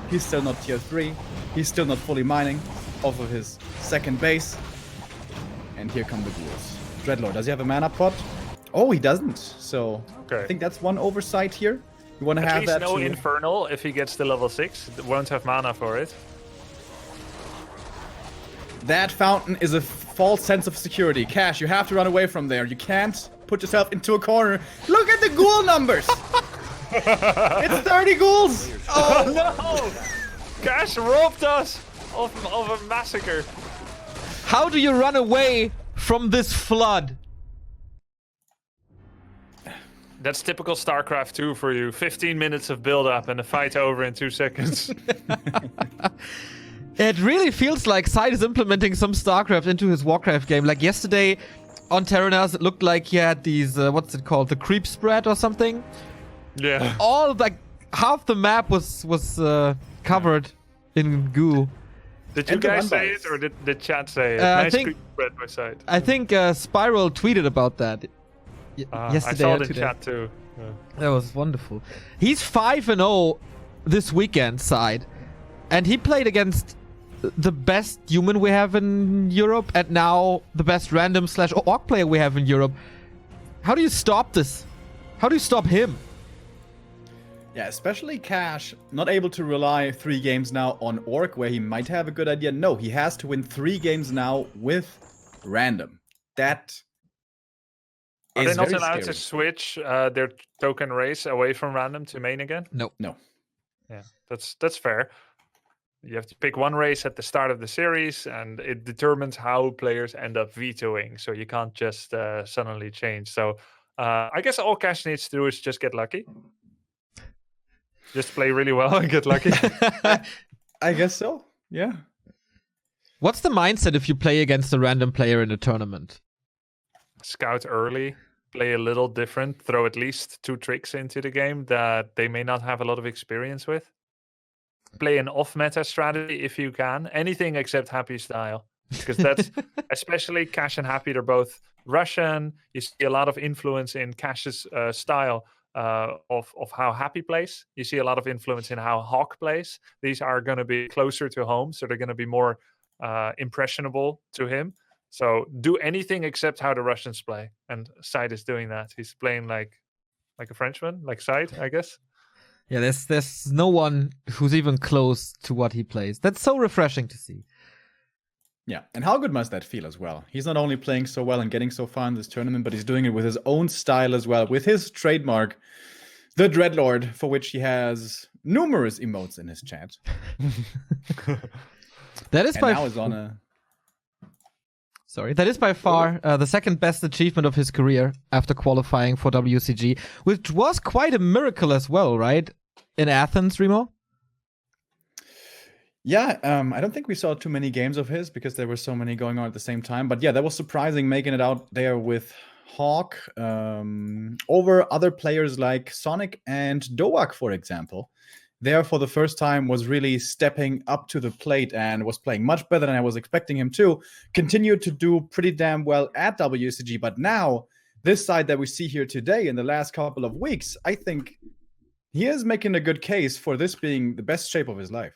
he's still not tier 3. He's still not fully mining off of his second base. And here come the ghouls. Dreadlord, does he have a mana pot? Oh, he doesn't. So Okay. I think that's one oversight here. You want to At have least that no too. Infernal if he gets to level 6. Won't have mana for it. That fountain is a false sense of security. Cash, you have to run away from there. You can't put yourself into a corner. Look at the ghoul numbers! It's 30 ghouls! Oh no! Cash robbed us of a massacre. How do you run away from this flood? That's typical StarCraft 2 for you. 15 minutes of build-up and a fight over in 2 seconds. It really feels like SyDe is implementing some StarCraft into his Warcraft game. Like yesterday on Terranas, it looked like he had these, what's it called? The creep spread or something? Yeah. All, like, half the map was covered in goo. Did you And the guys run say bys. it or did the chat say it? I Nice think- creep spread by side. I think Spiral tweeted about that I yesterday saw or it in today. chat too. Yeah. That was wonderful. He's 5-0 this weekend, SyDe. And he played against the best human we have in Europe and now the best random / orc player we have in Europe. How do you stop this? How do you stop him? Yeah, especially Cash, not able to rely 3 games now on Orc, where he might have a good idea. No, he has to win 3 games now with random. That Are is they not very allowed scary. to switch their token race away from random to main again? No. No. Yeah, that's fair. You have to pick one race at the start of the series, and it determines how players end up vetoing. So you can't just suddenly change. So I guess all Cash needs to do is just get lucky. Just play really well and get lucky. I guess so. Yeah. What's the mindset if you play against a random player in a tournament? Scout early, play a little different, throw at least 2 tricks into the game that they may not have a lot of experience with. Play an off-meta strategy if you can. Anything except Happy style. Because that's, especially Cash and Happy, they're both Russian. You see a lot of influence in Cash's style of how Happy plays. You see a lot of influence in how Hawk plays. These are going to be closer to home, so they're going to be more impressionable to him. So do anything except how the Russians play. And SyDe is doing that. He's playing like a Frenchman, like SyDe, I guess. Yeah, there's no one who's even close to what he plays. That's so refreshing to see. Yeah, and how good must that feel as well? He's not only playing so well and getting so far in this tournament, but he's doing it with his own style as well, with his trademark, the Dreadlord, for which he has numerous emotes in his chat. That is And by now is on a... That is by far the second best achievement of his career after qualifying for WCG, which was quite a miracle as well, right? In Athens, Remo? Yeah, I don't think we saw too many games of his because there were so many going on at the same time. But yeah, that was surprising, making it out there with Hawk over other players like Sonic and Doak, for example. There, for the first time, was really stepping up to the plate and was playing much better than I was expecting him to. Continued to do pretty damn well at WCG, but now, this side that we see here today in the last couple of weeks, I think he is making a good case for this being the best shape of his life.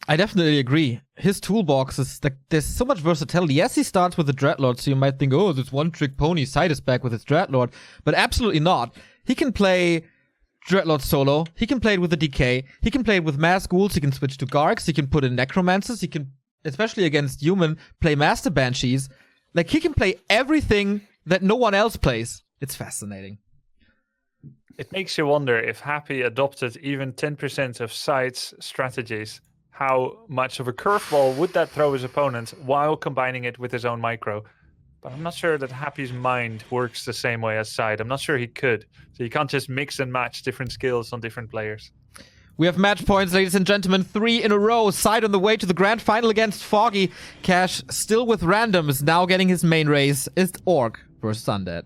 I definitely agree. His toolbox is like, there's so much versatility. Yes, he starts with the Dreadlord, so you might think, oh, this one-trick pony, SyDe is back with his Dreadlord, but absolutely not. He can play Dreadlord solo, he can play it with the DK, he can play it with Mass Ghouls, he can switch to Gargs, he can put in Necromancers, he can, especially against Human, play Master Banshees. Like, he can play everything that no one else plays. It's fascinating. It makes you wonder if Happy adopted even 10% of SyDe's strategies, how much of a curveball would that throw his opponent while combining it with his own micro? But I'm not sure that Happy's mind works the same way as SyDe. I'm not sure he could. So you can't just mix and match different skills on different players. We have match points, ladies and gentlemen. 3 in a row. SyDe on the way to the grand final against Foggy. Cash still with random is now getting his main race. It's Orc versus Undead.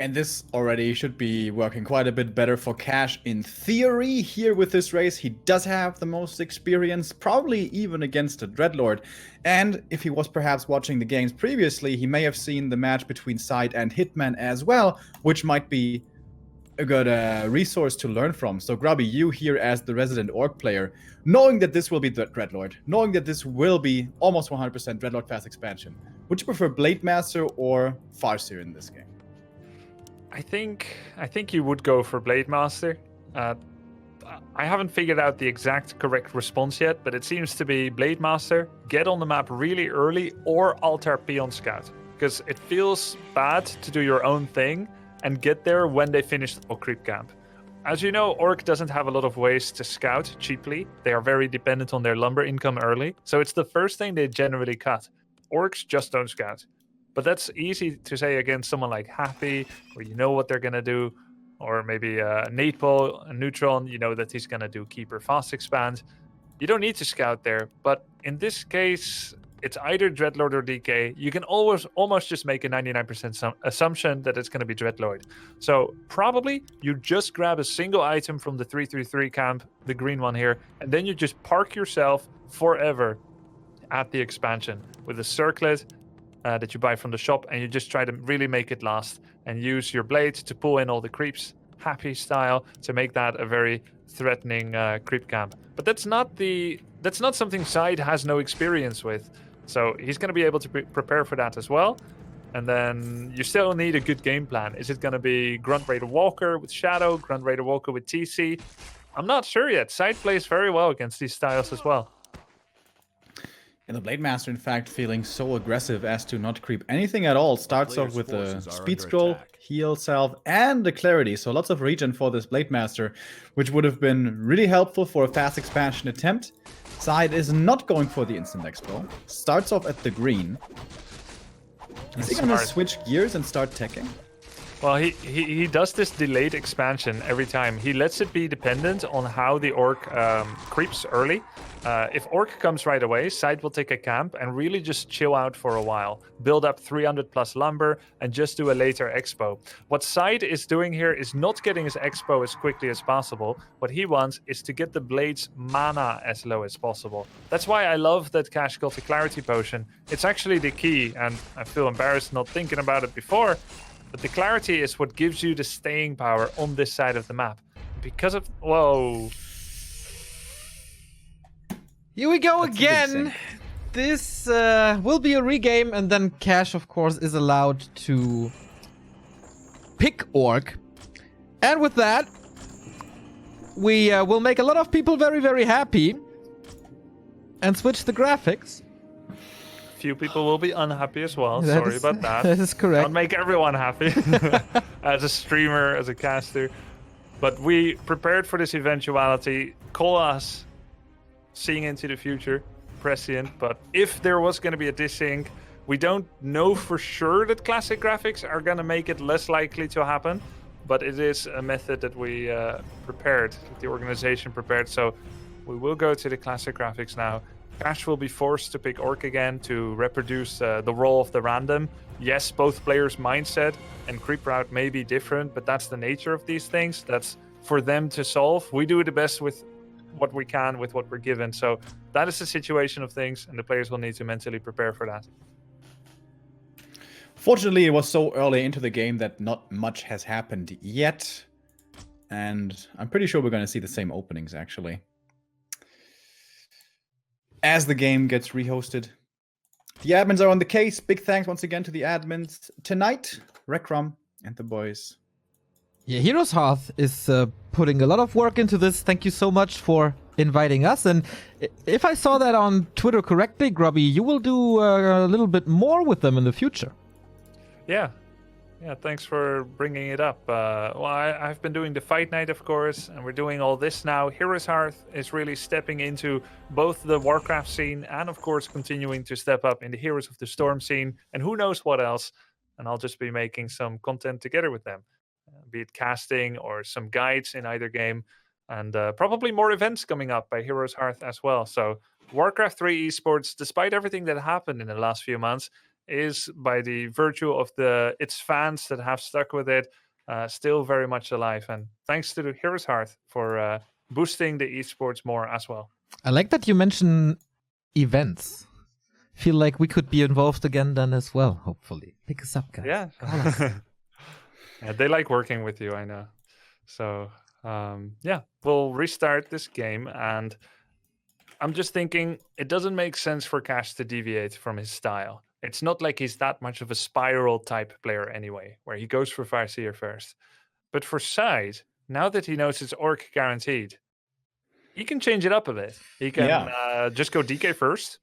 And this already should be working quite a bit better for Cash in theory. Here with this race, he does have the most experience, probably even against a Dreadlord. And if he was perhaps watching the games previously, he may have seen the match between SyDe and Hitman as well, which might be a good resource to learn from. So Grubby, you here as the resident Orc player, knowing that this will be the Dreadlord, knowing that this will be almost 100% Dreadlord fast expansion, would you prefer Blade Master or Farseer in this game? I think you would go for Blade Master. I haven't figured out the exact correct response yet, but it seems to be Blade Master, get on the map really early, or Altar Peon Scout. Because it feels bad to do your own thing and get there when they finish the creep camp. As you know, Orc doesn't have a lot of ways to scout cheaply. They are very dependent on their lumber income early, so it's the first thing they generally cut. Orcs just don't scout. But that's easy to say against someone like Happy, where you know what they're going to do, or maybe Natepo, a Neutron, you know that he's going to do Keeper Fast Expand. You don't need to scout there, but in this case, it's either Dreadlord or DK. You can almost just make a 99% assumption that it's going to be Dreadlord. So probably you just grab a single item from the 333 camp, the green one here, and then you just park yourself forever at the expansion with a circlet that you buy from the shop, and you just try to really make it last and use your blade to pull in all the creeps, Happy style, to make that a very threatening creep camp. But that's not something SyDe has no experience with. So he's going to be able to prepare for that as well. And then you still need a good game plan. Is it going to be Grunt Raider Walker with Shadow, Grunt Raider Walker with TC? I'm not sure yet. SyDe plays very well against these styles as well. And the Blade Master, in fact, feeling so aggressive as to not creep anything at all. Starts off with a Speed Scroll, Heal Self, and the Clarity. So lots of regen for this Blade Master, which would have been really helpful for a fast expansion attempt. SyDe is not going for the Instant Expo. Starts off at the green. Is he going to switch gears and start teching? Well, he does this delayed expansion every time. He lets it be dependent on how the Orc creeps early. If Orc comes right away, SyDe will take a camp and really just chill out for a while. Build up 300 plus lumber and just do a later expo. What SyDe is doing here is not getting his expo as quickly as possible. What he wants is to get the blade's mana as low as possible. That's why I love that Cash got the Clarity Potion. It's actually the key, and I feel embarrassed not thinking about it before. But the Clarity is what gives you the staying power on this side of the map. Because of... Whoa. Here we go again. This will be a regame, and then Cash, of course, is allowed to pick Orc. And with that, we will make a lot of people very, very happy and switch the graphics. Few people will be unhappy as well. Sorry about that. That is correct. I'll make everyone happy as a streamer, as a caster. But we prepared for this eventuality. Call us seeing into the future, prescient. But if there was going to be a desync, we don't know for sure that classic graphics are going to make it less likely to happen. But it is a method that we prepared, that the organization prepared. So we will go to the classic graphics now. Cash will be forced to pick Orc again to reproduce the role of the random. Yes, both players' mindset and creep route may be different, but that's the nature of these things. That's for them to solve. We do the best with what we can, with what we're given. So that is the situation of things, and the players will need to mentally prepare for that. Fortunately, it was so early into the game that not much has happened yet. And I'm pretty sure we're going to see the same openings, actually, as the game gets rehosted. The admins are on the case. Big thanks once again to the admins tonight, Rekram and the boys. Yeah, Heroes Hearth is putting a lot of work into this. Thank you so much for inviting us. And if I saw that on Twitter correctly, Grubby, you will do a little bit more with them in the future. Yeah. Yeah, thanks for bringing it up. Well, I've been doing the Fight Night, of course, and we're doing all this now. Heroes Hearth is really stepping into both the Warcraft scene and, of course, continuing to step up in the Heroes of the Storm scene, and who knows what else. And I'll just be making some content together with them, be it casting or some guides in either game, and probably more events coming up by Heroes Hearth as well. So Warcraft 3 esports, despite everything that happened in the last few months, is by the virtue of its fans that have stuck with it, still very much alive. And thanks to the Heroes Hearth for boosting the esports more as well. I like that you mention events. Feel like we could be involved again then as well, hopefully. Pick us up, guys. Yeah. Yeah, they like working with you, I know. So, yeah, we'll restart this game. And I'm just thinking it doesn't make sense for Cash to deviate from his style. It's not like he's that much of a spiral type player anyway, where he goes for Farseer first. But for SyDe, now that he knows it's Orc guaranteed, he can change it up a bit. He can just go DK first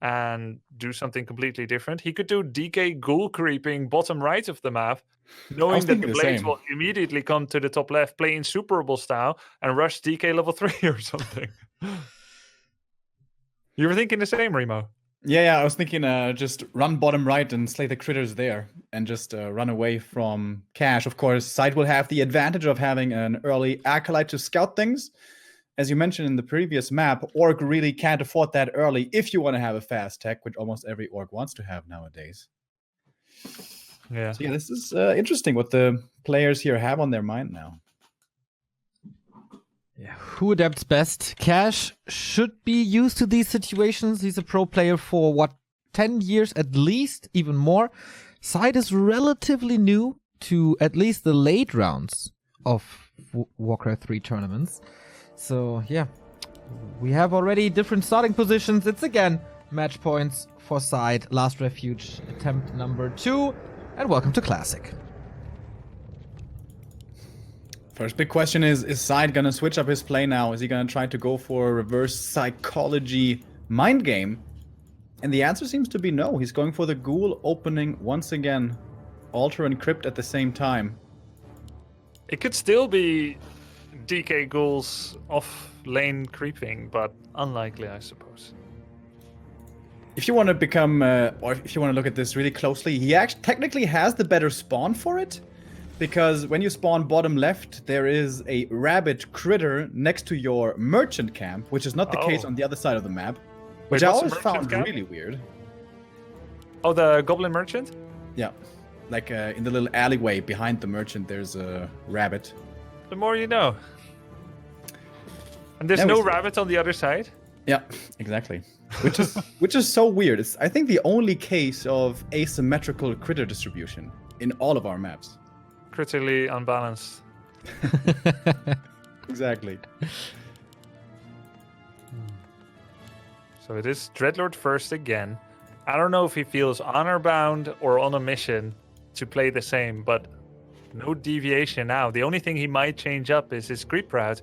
and do something completely different. He could do DK ghoul creeping bottom right of the map, knowing that the blades will immediately come to the top left, play in Superable style, and rush DK level 3 or something. You were thinking the same, Remo? Yeah, I was thinking just run bottom right and slay the critters there and just run away from Cash. Of course, SyDe will have the advantage of having an early Acolyte to scout things. As you mentioned in the previous map, Orc really can't afford that early if you want to have a fast tech, which almost every Orc wants to have nowadays. Yeah. So yeah, this is interesting what the players here have on their mind now. Yeah, who adapts best? Cash should be used to these situations. He's a pro player for, 10 years at least, even more. SyDe is relatively new to at least the late rounds of Warcraft 3 tournaments. So, yeah, we have already different starting positions. It's again match points for SyDe. Last Refuge, attempt number 2. And welcome to Classic. First big question is SyDe gonna switch up his play now? Is he gonna try to go for a reverse psychology mind game? And the answer seems to be no. He's going for the ghoul opening once again. Altar and Crypt at the same time. It could still be DK ghouls off lane creeping, but unlikely, I suppose. If you want to become, or if you want to look at this really closely, he actually technically has the better spawn for it. Because when you spawn bottom left, there is a rabbit critter next to your merchant camp, which is not the case on the other side of the map. Which I always found really weird. Oh, the goblin merchant? Yeah. Like in the little alleyway behind the merchant, there's a rabbit. The more you know. And there's no rabbit on the other side? Yeah, exactly. Which is so weird. It's, I think, the only case of asymmetrical critter distribution in all of our maps. Critically unbalanced. Exactly. So it is Dreadlord first again. I don't know if he feels honor bound or on a mission to play the same, but no deviation now. The only thing he might change up is his creep route.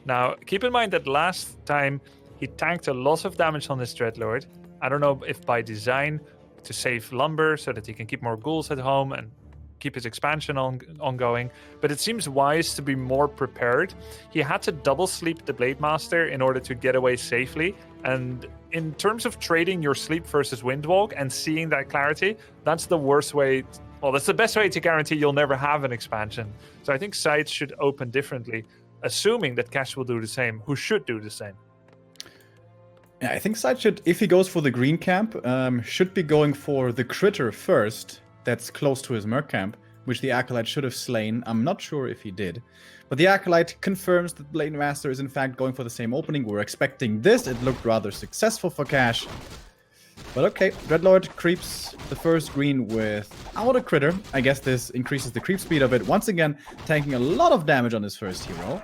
Now, keep in mind that last time he tanked a lot of damage on his Dreadlord. I don't know if by design to save lumber so that he can keep more ghouls at home and keep his expansion ongoing, but it seems wise to be more prepared. He had to double sleep the Blade Master in order to get away safely, and in terms of trading your sleep versus Windwalk and seeing that clarity, that's the worst way, that's the best way to guarantee you'll never have an expansion. So I think SyDe should open differently, assuming that Cash will do the same, who should do the same. Yeah, I think SyDe should, if he goes for the green camp, should be going for the critter first, that's close to his merc camp, which the Acolyte should have slain. I'm not sure if he did. But the Acolyte confirms that Blade Master is in fact going for the same opening. We're expecting this. It looked rather successful for Cash. But okay, Dreadlord creeps the first green without a critter. I guess this increases the creep speed of it. Once again, tanking a lot of damage on his first hero.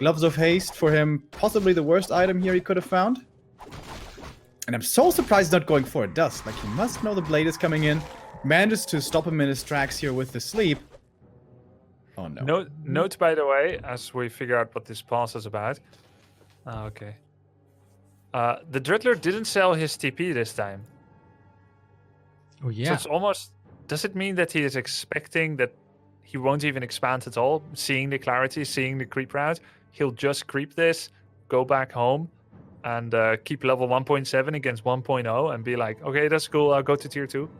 Gloves of Haste for him, possibly the worst item here he could have found. And I'm so surprised not going for a Dust. Like, he must know the blade is coming in. Manages to stop him in his tracks here with the sleep. Oh no. Note, by the way, as we figure out what this pause is about. Okay. The Dreadlord didn't sell his TP this time. Oh yeah. So it's almost does it mean that he is expecting that he won't even expand at all? Seeing the clarity, seeing the creep route, he'll just creep this, go back home, and keep level 1.7 against 1.0 and be like, okay, that's cool, I'll go to tier 2?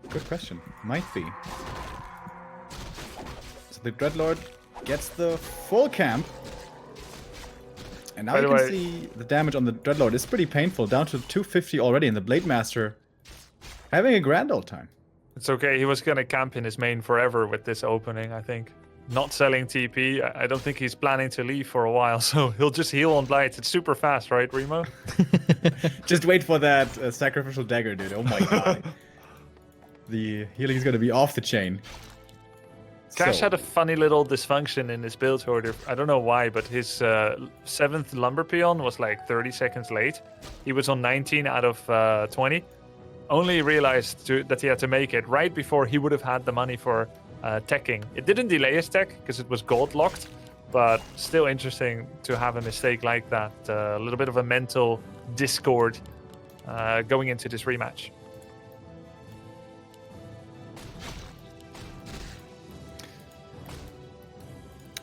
Good question. Might be. So the Dreadlord gets the full camp. And now you can see the damage on the Dreadlord is pretty painful, down to 250 already, and the Blade Master having a grand old time. It's okay, he was gonna camp in his main forever with this opening, I think. Not selling TP, I don't think he's planning to leave for a while, so he'll just heal on Blight. It's super fast, right, Remo? Just wait for that sacrificial dagger, dude. Oh my god. The healing is going to be off the chain. Cash had a funny little dysfunction in his build order. I don't know why, but his 7th Lumber Peon was like 30 seconds late. He was on 19 out of 20. Only realized that he had to make it right before he would have had the money for teching. It didn't delay his tech because it was gold locked, but still interesting to have a mistake like that. A little bit of a mental discord going into this rematch.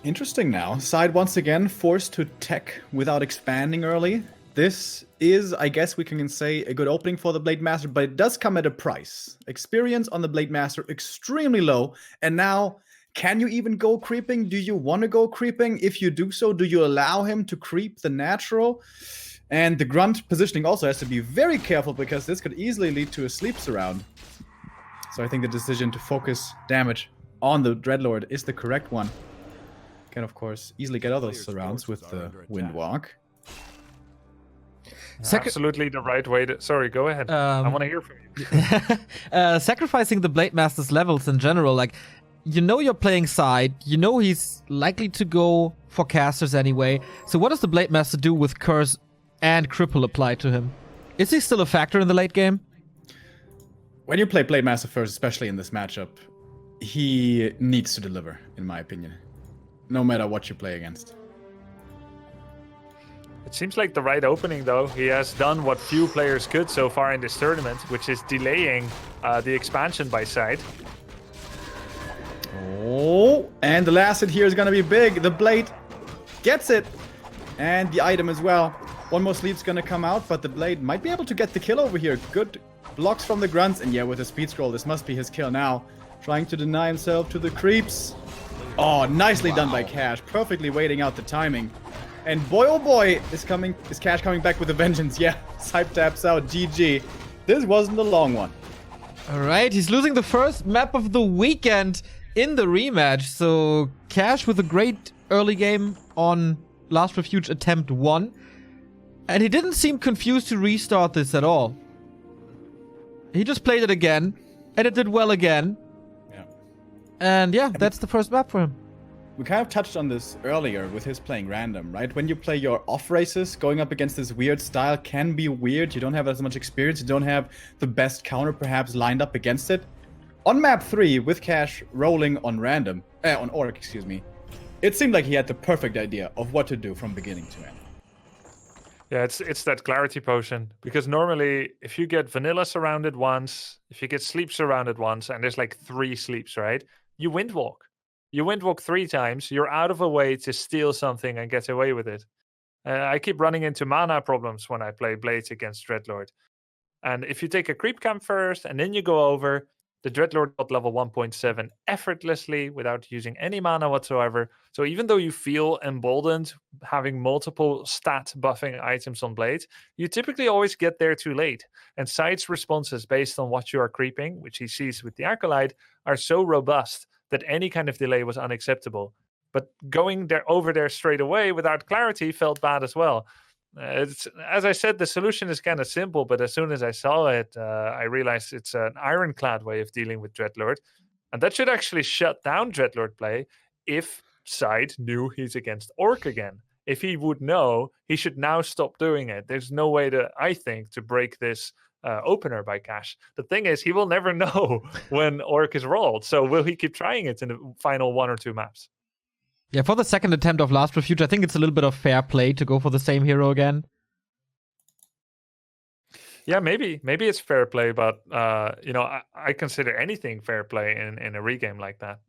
Interesting now. Side once again forced to tech without expanding early. This is, I guess we can say, a good opening for the Blade Master, but it does come at a price. Experience on the Blade Master extremely low, and now, can you even go creeping? Do you want to go creeping? If you do so, do you allow him to creep the natural? And the Grunt positioning also has to be very careful, because this could easily lead to a sleep surround. So I think the decision to focus damage on the Dreadlord is the correct one. Can, of course, easily get other surrounds with the Windwalk. Absolutely the right way to... Sorry, go ahead. I want to hear from you. Sacrificing the Blade Master's levels in general, like, you know you're playing side, you know he's likely to go for casters anyway. So what does the Blade Master do with Curse and Cripple applied to him? Is he still a factor in the late game? When you play Blade Master first, especially in this matchup, he needs to deliver, in my opinion. No matter what you play against. It seems like the right opening, though. He has done what few players could so far in this tournament, which is delaying the expansion by side. Oh, and the last hit here is going to be big. The Blade gets it. And the item as well. One more sleep's going to come out, but the Blade might be able to get the kill over here. Good blocks from the Grunts. And yeah, with the speed scroll, this must be his kill now. Trying to deny himself to the creeps. Oh, nicely done by Cash. Perfectly waiting out the timing. And boy, oh boy, is Cash coming back with a vengeance. Yeah, Sype taps out. GG. This wasn't a long one. All right, he's losing the first map of the weekend in the rematch. So Cash with a great early game on Last Refuge attempt 1. And he didn't seem confused to restart this at all. He just played it again, and it did well again. And yeah, that's the first map for him. We kind of touched on this earlier with his playing random, right? When you play your off races, going up against this weird style can be weird. You don't have as much experience. You don't have the best counter perhaps lined up against it. On map 3, with Cash rolling on random, on ORC, excuse me, it seemed like he had the perfect idea of what to do from beginning to end. Yeah, it's that clarity potion. Because normally, if you get vanilla surrounded once, if you get sleep surrounded once, and there's like 3 sleeps, right? You windwalk. You windwalk 3 times, you're out of a way to steal something and get away with it. I keep running into mana problems when I play Blades against Dreadlord. And if you take a creep camp first, and then you go over, the Dreadlord got level 1.7 effortlessly without using any mana whatsoever. So even though you feel emboldened having multiple stat buffing items on Blade, you typically always get there too late. And Side's responses based on what you are creeping, which he sees with the Acolyte, are so robust that any kind of delay was unacceptable. But going over there straight away without clarity felt bad as well. As I said, the solution is kind of simple, but as soon as I saw it, I realized it's an ironclad way of dealing with Dreadlord. And that should actually shut down Dreadlord play if Side knew he's against Orc again. If he would know, he should now stop doing it. There's no way I think, to break this opener by Cash. The thing is, he will never know when Orc is rolled. So will he keep trying it in the final 1 or 2 maps? Yeah, for the second attempt of Last Refuge, I think it's a little bit of fair play to go for the same hero again. Yeah, maybe it's fair play, but I consider anything fair play in a regame like that.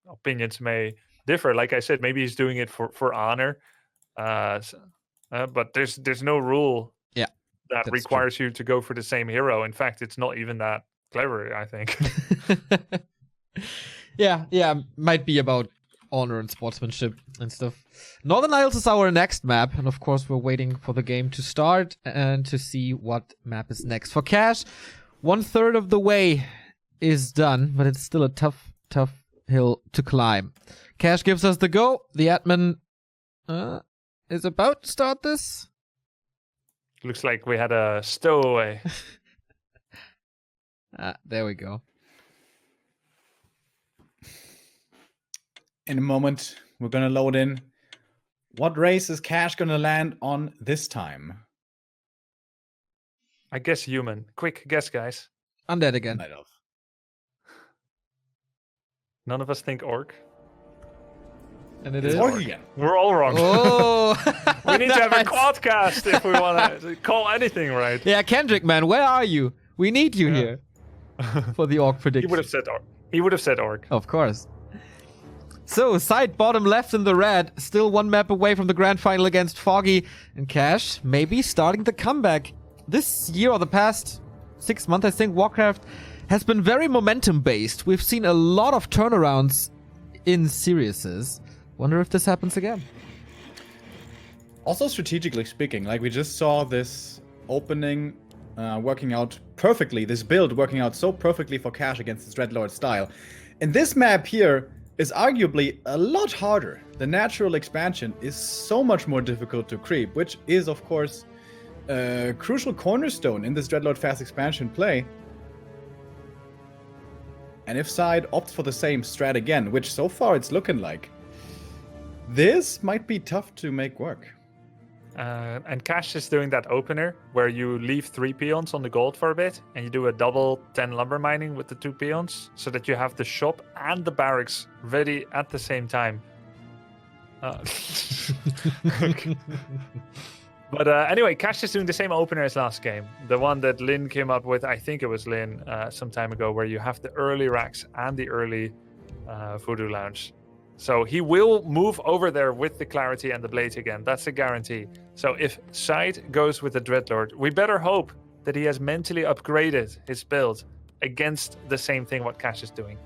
Opinions may differ. Like I said, maybe he's doing it for honor, but there's no rule Yeah, that that's requires you to go for the same hero. In fact, it's not even that clever, I think. Yeah, might be about honor and sportsmanship and stuff. Northern Isles is our next map, and of course we're waiting for the game to start and to see what map is next. For Cash, 1/3 of the way is done, but it's still a tough hill to climb. Cash gives us the go. The admin is about to start this. Looks like we had a stowaway. There we go. In a moment, we're gonna load in. What race is Cash gonna land on this time? I guess human. Quick guess, guys. Undead again. Night Elf. None of us think orc. And it It's is. Orc again. We're all wrong. Oh! We need to have a Nice. quadcast if we want to call anything right. Yeah, Kendrick, man, where are you? We need you here for the orc He prediction. would have said orc. He would have said orc. Of course. So, side bottom left in the red, still one map away from the grand final against Foggy and Cash, maybe starting the comeback. This year or the past 6 months, I think Warcraft has been very momentum based. We've seen a lot of turnarounds in seriouses. Wonder if this happens again. Also, strategically speaking, like we just saw this opening working out perfectly, this build working out so perfectly for Cash against his Dreadlord style. And this map here is arguably a lot harder. The natural expansion is so much more difficult to creep, which is, of course, a crucial cornerstone in this Dreadlord fast expansion play. And if SyDe opts for the same strat again, which so far it's looking like, this might be tough to make work. And Cash is doing that opener where you leave 3 peons on the gold for a bit and you do a double 10 lumber mining with the 2 peons so that you have the shop and the barracks ready at the same time. But anyway, Cash is doing the same opener as last game. The one that Lynn came up with, I think it was Lynn, some time ago, where you have the early racks and the early Voodoo Lounge. So he will move over there with the Clarity and the Blade again. That's a guarantee. So if SyDe goes with the Dreadlord, we better hope that he has mentally upgraded his build against the same thing what Cash is doing.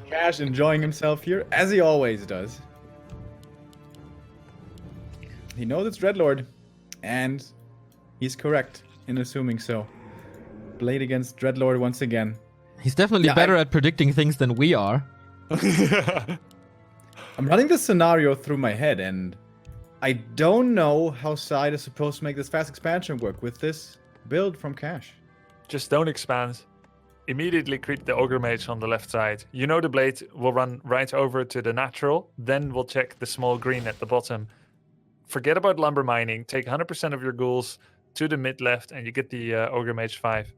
Cash enjoying himself here, as he always does. He knows it's Dreadlord, and he's correct in assuming so. Blade against Dreadlord once again. He's definitely better at predicting things than we are. I'm running this scenario through my head, and I don't know how SyDe is supposed to make this fast expansion work with this build from Cash. Just don't expand. Immediately creep the Ogre Mage on the left side. You know the Blade will run right over to the natural, then we'll check the small green at the bottom. Forget about lumber mining. Take 100% of your ghouls to the mid left and you get the Ogre Mage 5.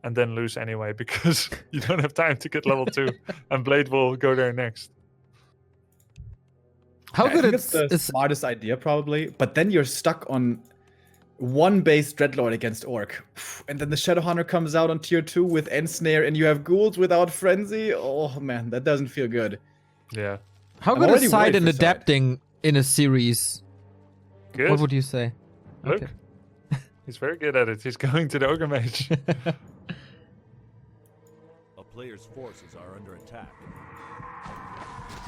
And then lose anyway because you don't have time to get level 2. And Blade will go there next. How I good think it's, it's the smartest idea probably, but then you're stuck on one base Dreadlord against Orc. And then the Shadowhunter comes out on tier 2 with Ensnare and you have ghouls without Frenzy. Oh man, that doesn't feel good. Yeah. How I'm good already is worried SyDe in for adapting in a series? Good. What would you say? Look. Okay. He's very good at it. He's going to the Ogre Mage. A player's forces are under attack.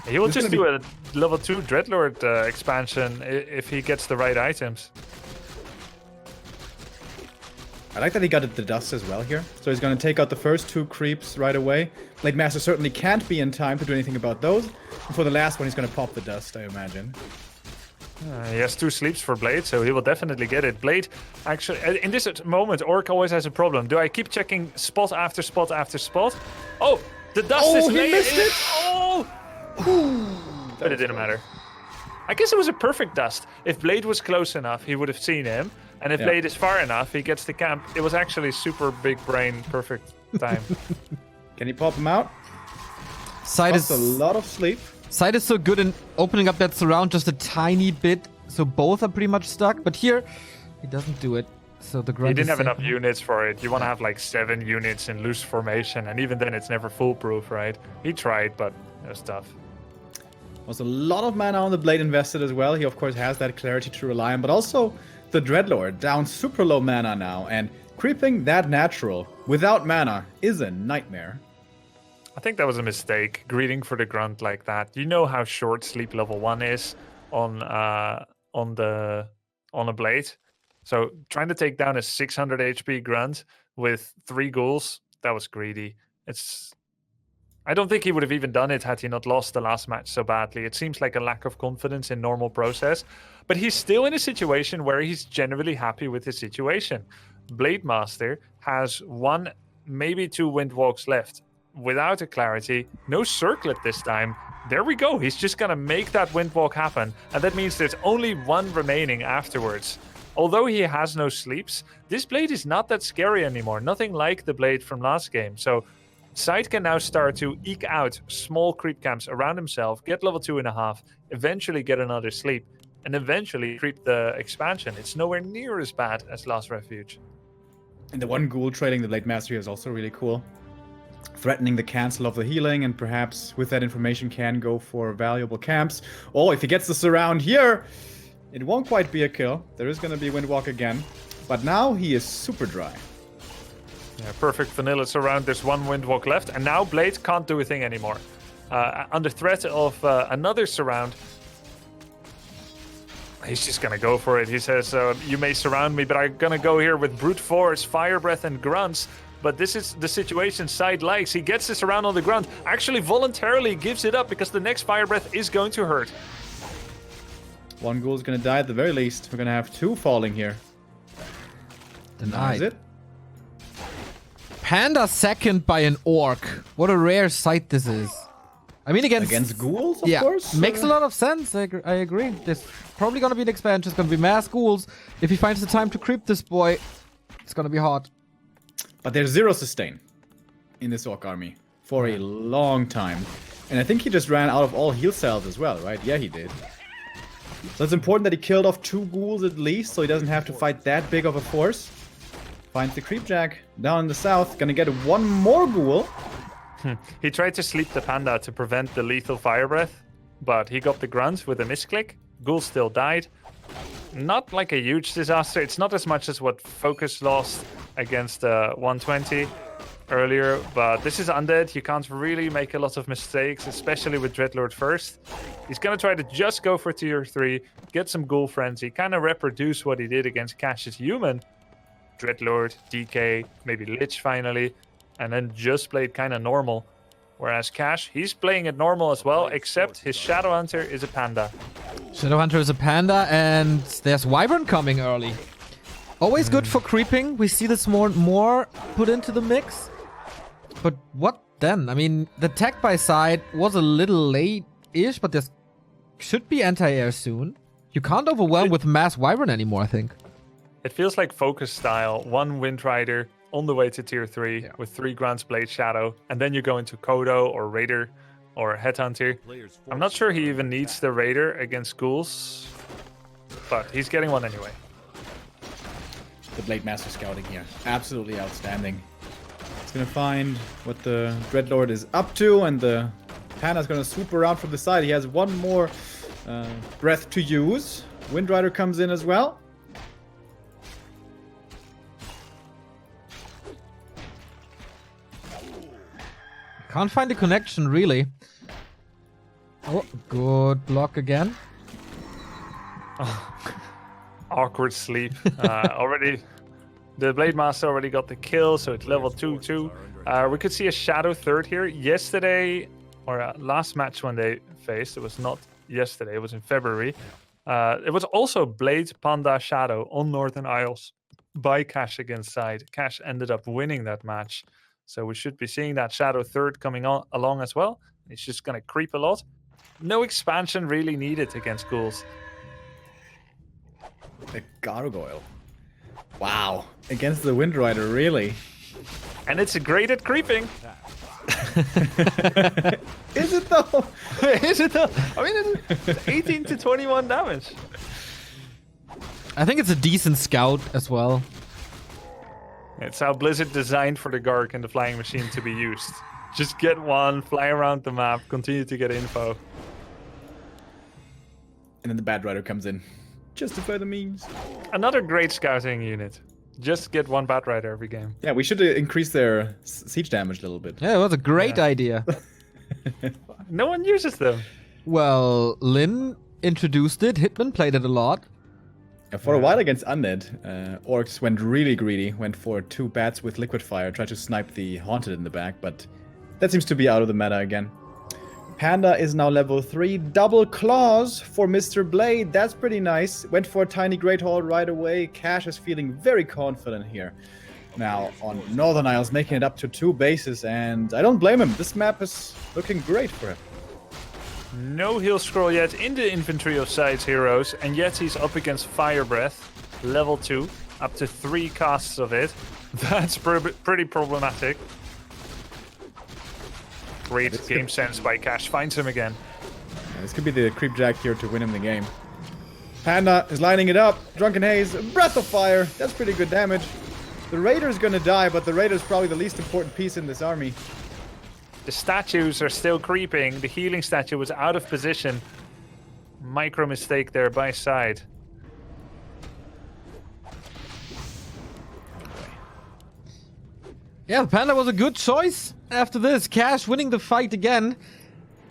He will This just is do gonna a level 2 Dreadlord expansion if he gets the right items. I like that he got the dust as well here. So he's going to take out the first 2 creeps right away. Blade Master certainly can't be in time to do anything about those. And for the last one, he's going to pop the dust, I imagine. He has 2 sleeps for Blade, so he will definitely get it. Blade, actually, in this moment, Orc always has a problem. Do I keep checking spot after spot after spot? Oh, the dust is he laid missed in. it! Oh! But it didn't matter. I guess it was a perfect dust. If Blade was close enough, he would have seen him. And if Yeah. Blade is far enough, he gets the camp. It was actually super big brain, perfect time. Can he pop him out? SyDe Costs a is, lot of sleep. SyDe is so good in opening up that surround just a tiny bit, so both are pretty much stuck. But here, he doesn't do it. So the grunt He didn't is have safe. enough units for it. You want to have like 7 units in loose formation, and even then it's never foolproof, right? He tried, but it was tough. Was a lot of mana on the blade invested as well. He of course has that clarity to rely on, but also the Dreadlord down super low mana now, and creeping that natural without mana is a nightmare. I think that was a mistake, greeting for the grunt like that. You know how short sleep level 1 is on a blade. So trying to take down a 600 HP grunt with 3 ghouls, that was greedy. I don't think he would have even done it had he not lost the last match so badly. It seems like a lack of confidence in normal process, but he's still in a situation where he's generally happy with his situation. Blade Master has 1, maybe 2 windwalks left. Without a clarity, no circlet this time. There we go. He's just going to make that windwalk happen, and that means there's only 1 remaining afterwards. Although he has no sleeps, this blade is not that scary anymore. Nothing like the blade from last game. So SyDe can now start to eke out small creep camps around himself, get level 2.5, eventually get another sleep, and eventually creep the expansion. It's nowhere near as bad as Last Refuge. And the 1 ghoul trailing the Blade Master is also really cool. Threatening the cancel of the healing, and perhaps with that information can go for valuable camps. Oh, if he gets the surround here, it won't quite be a kill. There is going to be Windwalk again. But now he is super dry. Yeah, perfect vanilla surround. There's 1 windwalk left, and now Blade can't do a thing anymore. Under threat of another surround, he's just gonna go for it. He says, you may surround me, but I'm gonna go here with brute force, fire breath, and grunts. But this is the situation SyDe likes. He gets this around on the grunt, actually voluntarily gives it up because the next fire breath is going to hurt. 1 ghoul is going to die at the very least. We're going to have 2 falling here. Denied. Is it? Panda second by an orc. What a rare sight this is. I mean, Against ghouls, of course? Makes a lot of sense. I agree. There's probably going to be an expansion. It's going to be mass ghouls. If he finds the time to creep this boy, it's going to be hard. But there's 0 sustain in this orc army for a long time. And I think he just ran out of all heal cells as well, right? Yeah, he did. So it's important that he killed off 2 ghouls at least, so he doesn't have to fight that big of a force. Finds the creepjack down in the south. Gonna get 1 more ghoul. He tried to sleep the panda to prevent the lethal fire breath, but he got the grunt with a misclick. Ghoul still died. Not like a huge disaster. It's not as much as what Focus lost against 120 earlier, but this is undead. You can't really make a lot of mistakes, especially with Dreadlord first. He's gonna try to just go for tier 3, get some ghoul frenzy, kind of reproduce what he did against Cash's human. Dreadlord, DK, maybe Lich finally, and then just played kind of normal. Whereas Cash, he's playing it normal as well, except his Shadowhunter is a panda. Shadowhunter is a panda, and there's Wyvern coming early. Always good for creeping. We see this more and more put into the mix. But what then? I mean, the tech by SyDe was a little late-ish, but there should be anti-air soon. You can't overwhelm with mass Wyvern anymore, I think. It feels like Focus style. 1 Windrider on the way to tier 3 with 3 Grant's Blade Shadow, and then you go into Kodo or Raider or Headhunter. I'm not sure he even needs the Raider against ghouls, but he's getting 1 anyway. The Blade Master scouting here. Absolutely outstanding. He's gonna find what the Dreadlord is up to, and the Panda's gonna swoop around from the side. He has 1 more breath to use. Windrider comes in as well. Can't find a connection, really. Oh, good block again. Awkward sleep. Already, the Blade Master already got the kill, so it's level 2-2. We could see a Shadow third here. Yesterday, or last match when they faced, it was not yesterday, it was in February. It was also Blade Panda Shadow on Northern Isles by Cash against SyDe. Cash ended up winning that match. So we should be seeing that Shadow third coming on along as well. It's just going to creep a lot. No expansion really needed against ghouls. The Gargoyle. Wow. Against the Windrider, really? And it's great at creeping. Is it though? Is it though? I mean, it's 18 to 21 damage. I think it's a decent scout as well. It's how Blizzard designed for the Garg and the Flying Machine to be used. Just get one, fly around the map, continue to get info. And then the Bad Rider comes in. Justify the means. Another great scouting unit. Just get one Bat Rider every game. Yeah, we should increase their siege damage a little bit. Yeah, it was a great idea. No one uses them. Well, Lin introduced it. Hitman played it a lot. For a while against Undead, Orcs went really greedy, went for 2 bats with liquid fire, tried to snipe the Haunted in the back, but that seems to be out of the meta again. Panda is now level 3. Double claws for Mr. Blade. That's pretty nice. Went for a tiny Great Hall right away. Cash is feeling very confident here. Now on Northern Isles, making it up to 2 bases, and I don't blame him. This map is looking great for him. No heal scroll yet in the inventory of SyDe's heroes, and yet he's up against Fire Breath, level 2, up to 3 casts of it. That's pretty problematic. Great game sense by Cash, finds him again. Yeah, this could be the creep jack here to win him the game. Panda is lining it up. Drunken Haze, Breath of Fire. That's pretty good damage. The Raider's gonna die, but the Raider's probably the least important piece in this army. The statues are still creeping. The healing statue was out of position. Micro mistake there by SyDe. Yeah, Panda was a good choice after this. Cash winning the fight again.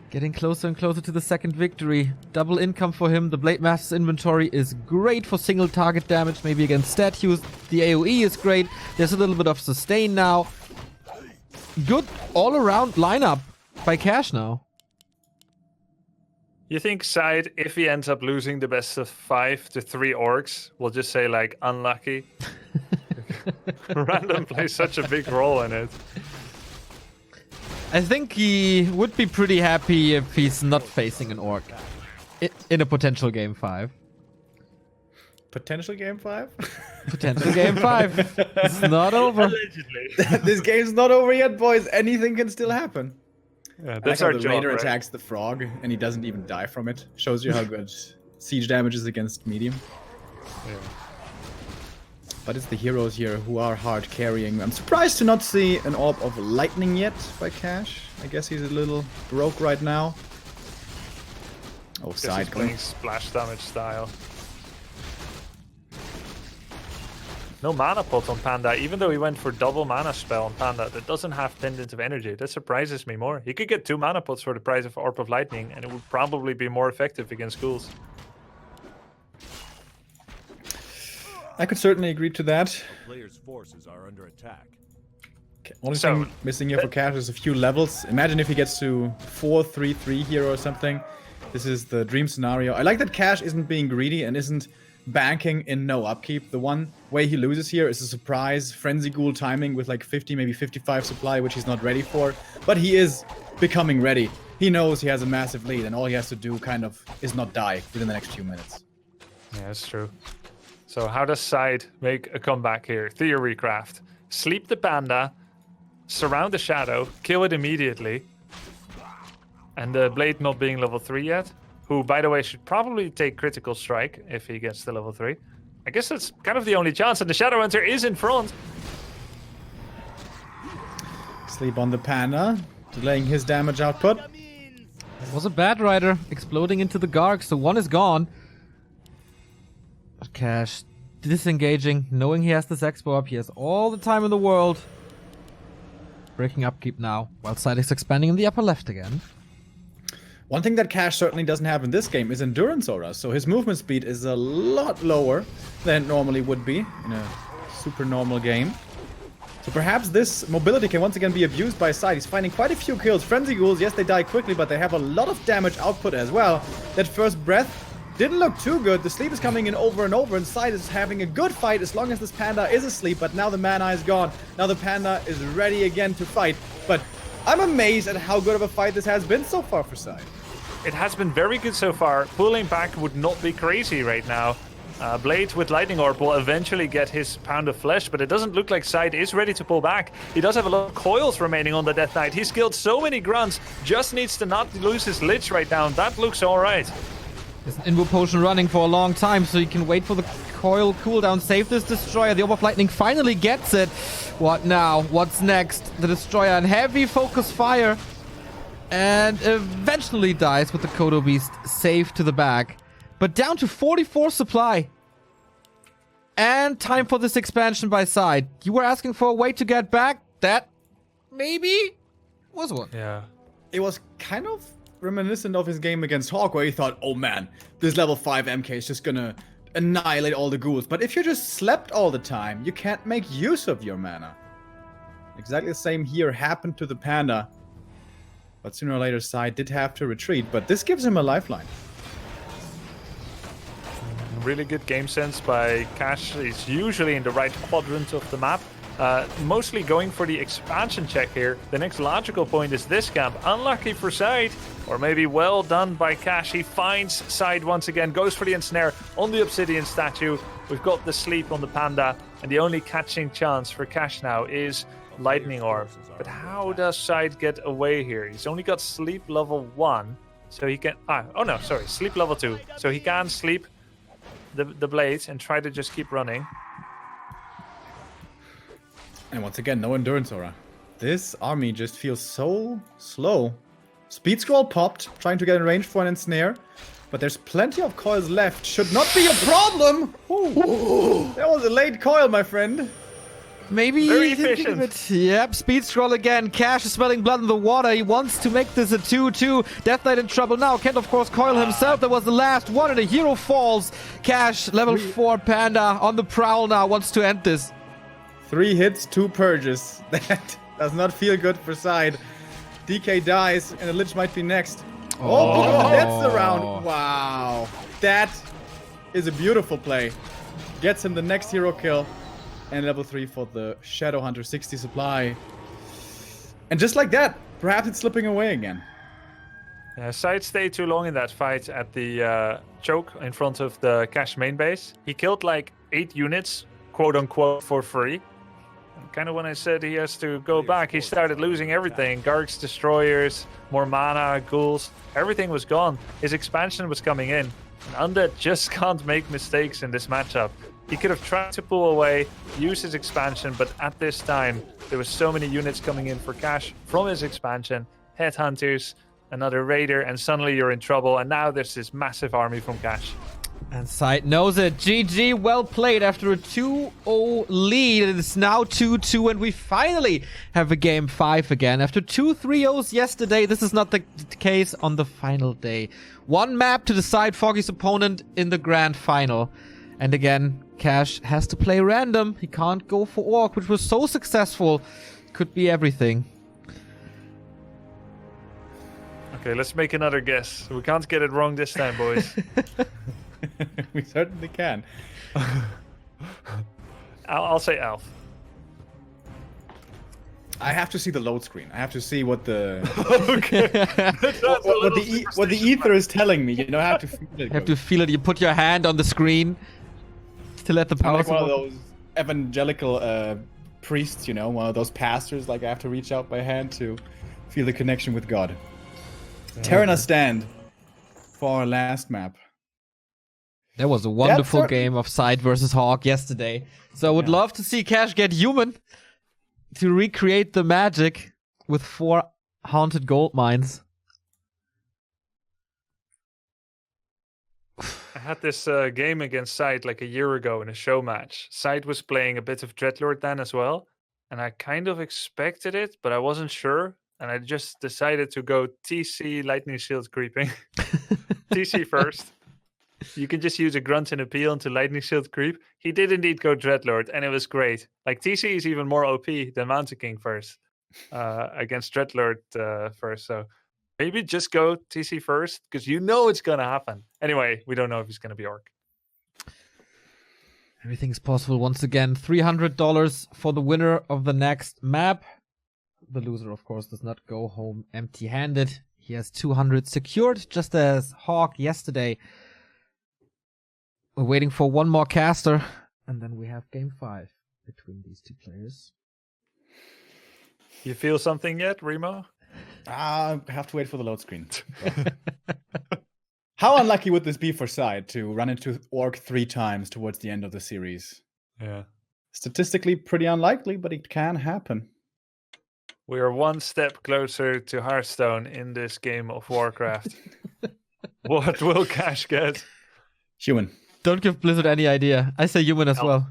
Getting closer and closer to the second victory. Double income for him. The Blade Master's inventory is great for single target damage, maybe against statues. The AoE is great. There's a little bit of sustain now. Good all-around lineup by Cash now. You think SyDe, if he ends up losing the best of 5 to 3 orcs, will just say like unlucky? Random plays such a big role in it. I think he would be pretty happy if he's not facing an orc in a potential game 5. Potential game 5? Potential game 5. It's not over. Allegedly. This game's not over yet, boys. Anything can still happen. Yeah, I that's like our how the job, Raider right? attacks the frog, and he doesn't even die from it. Shows you how good siege damage is against medium. Yeah. But it's the heroes here who are hard carrying. I'm surprised to not see an Orb of Lightning yet by Cash. I guess he's a little broke right now. Oh, Guess side he's playing splash damage style. No mana pot on Panda, even though he went for double mana spell on Panda that doesn't have Pendant of Energy. That surprises me more. He could get 2 mana pots for the price of Orb of Lightning, and it would probably be more effective against ghouls. I could certainly agree to that. The player's forces are under attack. Only So- thing missing here for Cash is a few levels. Imagine if he gets to 4-3-3 here or something. This is the dream scenario. I like that Cash isn't being greedy and isn't banking in no upkeep. The one way he loses here is a surprise Frenzy Ghoul timing with like 50, maybe 55 supply, which he's not ready for. But he is becoming ready. He knows he has a massive lead, and all he has to do kind of is not die within the next few minutes. Yeah, that's true. So how does SyDe make a comeback here? Theory craft. Sleep the Panda, surround the Shadow, kill it immediately. And the Blade not being level 3 yet, who, by the way, should probably take Critical Strike if he gets to level 3. I guess that's kind of the only chance, and the Shadow Hunter is in front. Sleep on the Panda, delaying his damage output. It was a Bad Rider exploding into the Garg, so one is gone. But Cash disengaging, knowing he has this Expo up. He has all the time in the world. Breaking upkeep now, while SyDe is expanding in the upper left again. One thing that Cash certainly doesn't have in this game is Endurance Aura, so his movement speed is a lot lower than it normally would be in a super normal game. So perhaps this mobility can once again be abused by SyDe. He's finding quite a few kills. Frenzy Ghouls, yes, they die quickly, but they have a lot of damage output as well. That first breath didn't look too good. The sleep is coming in over and over, and SyDe is having a good fight as long as this Panda is asleep, but now the mana is gone. Now the Panda is ready again to fight, but I'm amazed at how good of a fight this has been so far for SyDe. It has been very good so far. Pulling back would not be crazy right now. Blade with Lightning Orb will eventually get his pound of flesh, but it doesn't look like SyDe is ready to pull back. He does have a lot of coils remaining on the Death Knight. He's killed so many grunts, just needs to not lose his Lich right now. That looks alright. There's an Invo Potion running for a long time, so you can wait for the coil cooldown, save this Destroyer. The Orb of Lightning finally gets it. What now? What's next? The Destroyer and heavy focus fire. And eventually dies with the Kodo Beast safe to the back. But down to 44 supply. And time for this expansion by SyDe. You were asking for a way to get back. That maybe was one. Yeah. It was kind of reminiscent of his game against Hawk, where he thought, oh man, this level 5 MK is just gonna annihilate all the ghouls. But if you just slept all the time, you can't make use of your mana. Exactly the same here happened to the Panda. But sooner or later, SyDe did have to retreat, but this gives him a lifeline. Really good game sense by Cash. He's usually in the right quadrant of the map. Mostly going for the expansion check here. The next logical point is this camp. Unlucky for SyDe, or maybe well done by Cash. He finds SyDe once again, goes for the ensnare on the Obsidian statue. We've got the sleep on the Panda, and the only catching chance for Cash now is Lightning Orb. But how does SyDe get away here? He's only got sleep level 1, so he can... sleep level 2. So he can sleep the blades and try to just keep running. And once again, no endurance aura. This army just feels so slow. Speed scroll popped, trying to get in range for an ensnare. But there's plenty of coils left. Should not be a problem! Ooh. That was a late coil, my friend. Maybe Very he didn't give efficient. it. Yep, speed scroll again. Cash is smelling blood in the water. He wants to make this a 2-2. Death Knight in trouble now. Can't, of course, coil himself. That was the last one, and a hero falls. Cash, level 4 Panda on the prowl now. Wants to end this. 3 hits, 2 purges. That does not feel good for SyDe. DK dies, and the Lich might be next. Oh, that's the round. Wow. That is a beautiful play. Gets him the next hero kill. And level 3 for the Shadow Hunter, 60 supply. And just like that, perhaps it's slipping away again. SyDe stayed too long in that fight at the choke in front of the Cash main base. He killed like 8 units, quote unquote, for free. And kind of when I said he has to go back, he started losing everything. Gargs, Destroyers, more mana, ghouls, everything was gone. His expansion was coming in. And Undead just can't make mistakes in this matchup. He could have tried to pull away, use his expansion, but at this time, there was so many units coming in for Cash from his expansion. Headhunters, another Raider, and suddenly you're in trouble. And now there's this massive army from Cash. And SyDe knows it. GG, well played after a 2-0 lead. It is now 2-2, and we finally have a game 5 again. After 2 3-0s yesterday, this is not the case on the final day. One map to decide Foggy's opponent in the grand final. And again, Cash has to play random. He can't go for Orc, which was so successful. Could be everything. Okay, let's make another guess. We can't get it wrong this time, boys. We certainly can. I'll say Elf. I have to see the load screen. I have to see what the Okay. what the ether is telling me. You know, I have to feel it. You have to feel it. You put your hand on the screen to let the I'm power like one of support- those evangelical priests, you know, one of those pastors. Like I have to reach out my hand to feel the connection with God. Terrana stand for our last map. That was a wonderful certain- game of SyDe versus Hawk yesterday. So I would love to see Cash get human to recreate the magic with 4 haunted gold mines. I had this game against SyDe like a year ago in a show match. SyDe was playing a bit of Dreadlord then as well. And I kind of expected it, but I wasn't sure. And I just decided to go TC Lightning Shield creeping. TC first. You can just use a grunt and appeal into Lightning Shield creep. He did indeed go Dreadlord, and it was great. Like, TC is even more OP than Mountain King first. Against Dreadlord first. So maybe just go TC first, because you know it's going to happen. Anyway, we don't know if he's going to be Orc. Everything's possible once again. $300 for the winner of the next map. The loser, of course, does not go home empty-handed. He has 200 secured, just as Hawk yesterday. We're waiting for one more caster, and then we have game 5 between these two players. You feel something yet, Remo? I have to wait for the load screen. How unlucky would this be for SyDe to run into ORC 3 times towards the end of the series? Yeah. Statistically pretty unlikely, but it can happen. We are one step closer to Hearthstone in this game of Warcraft. What will Cash get? Human. Don't give Blizzard any idea. I say human as No. well.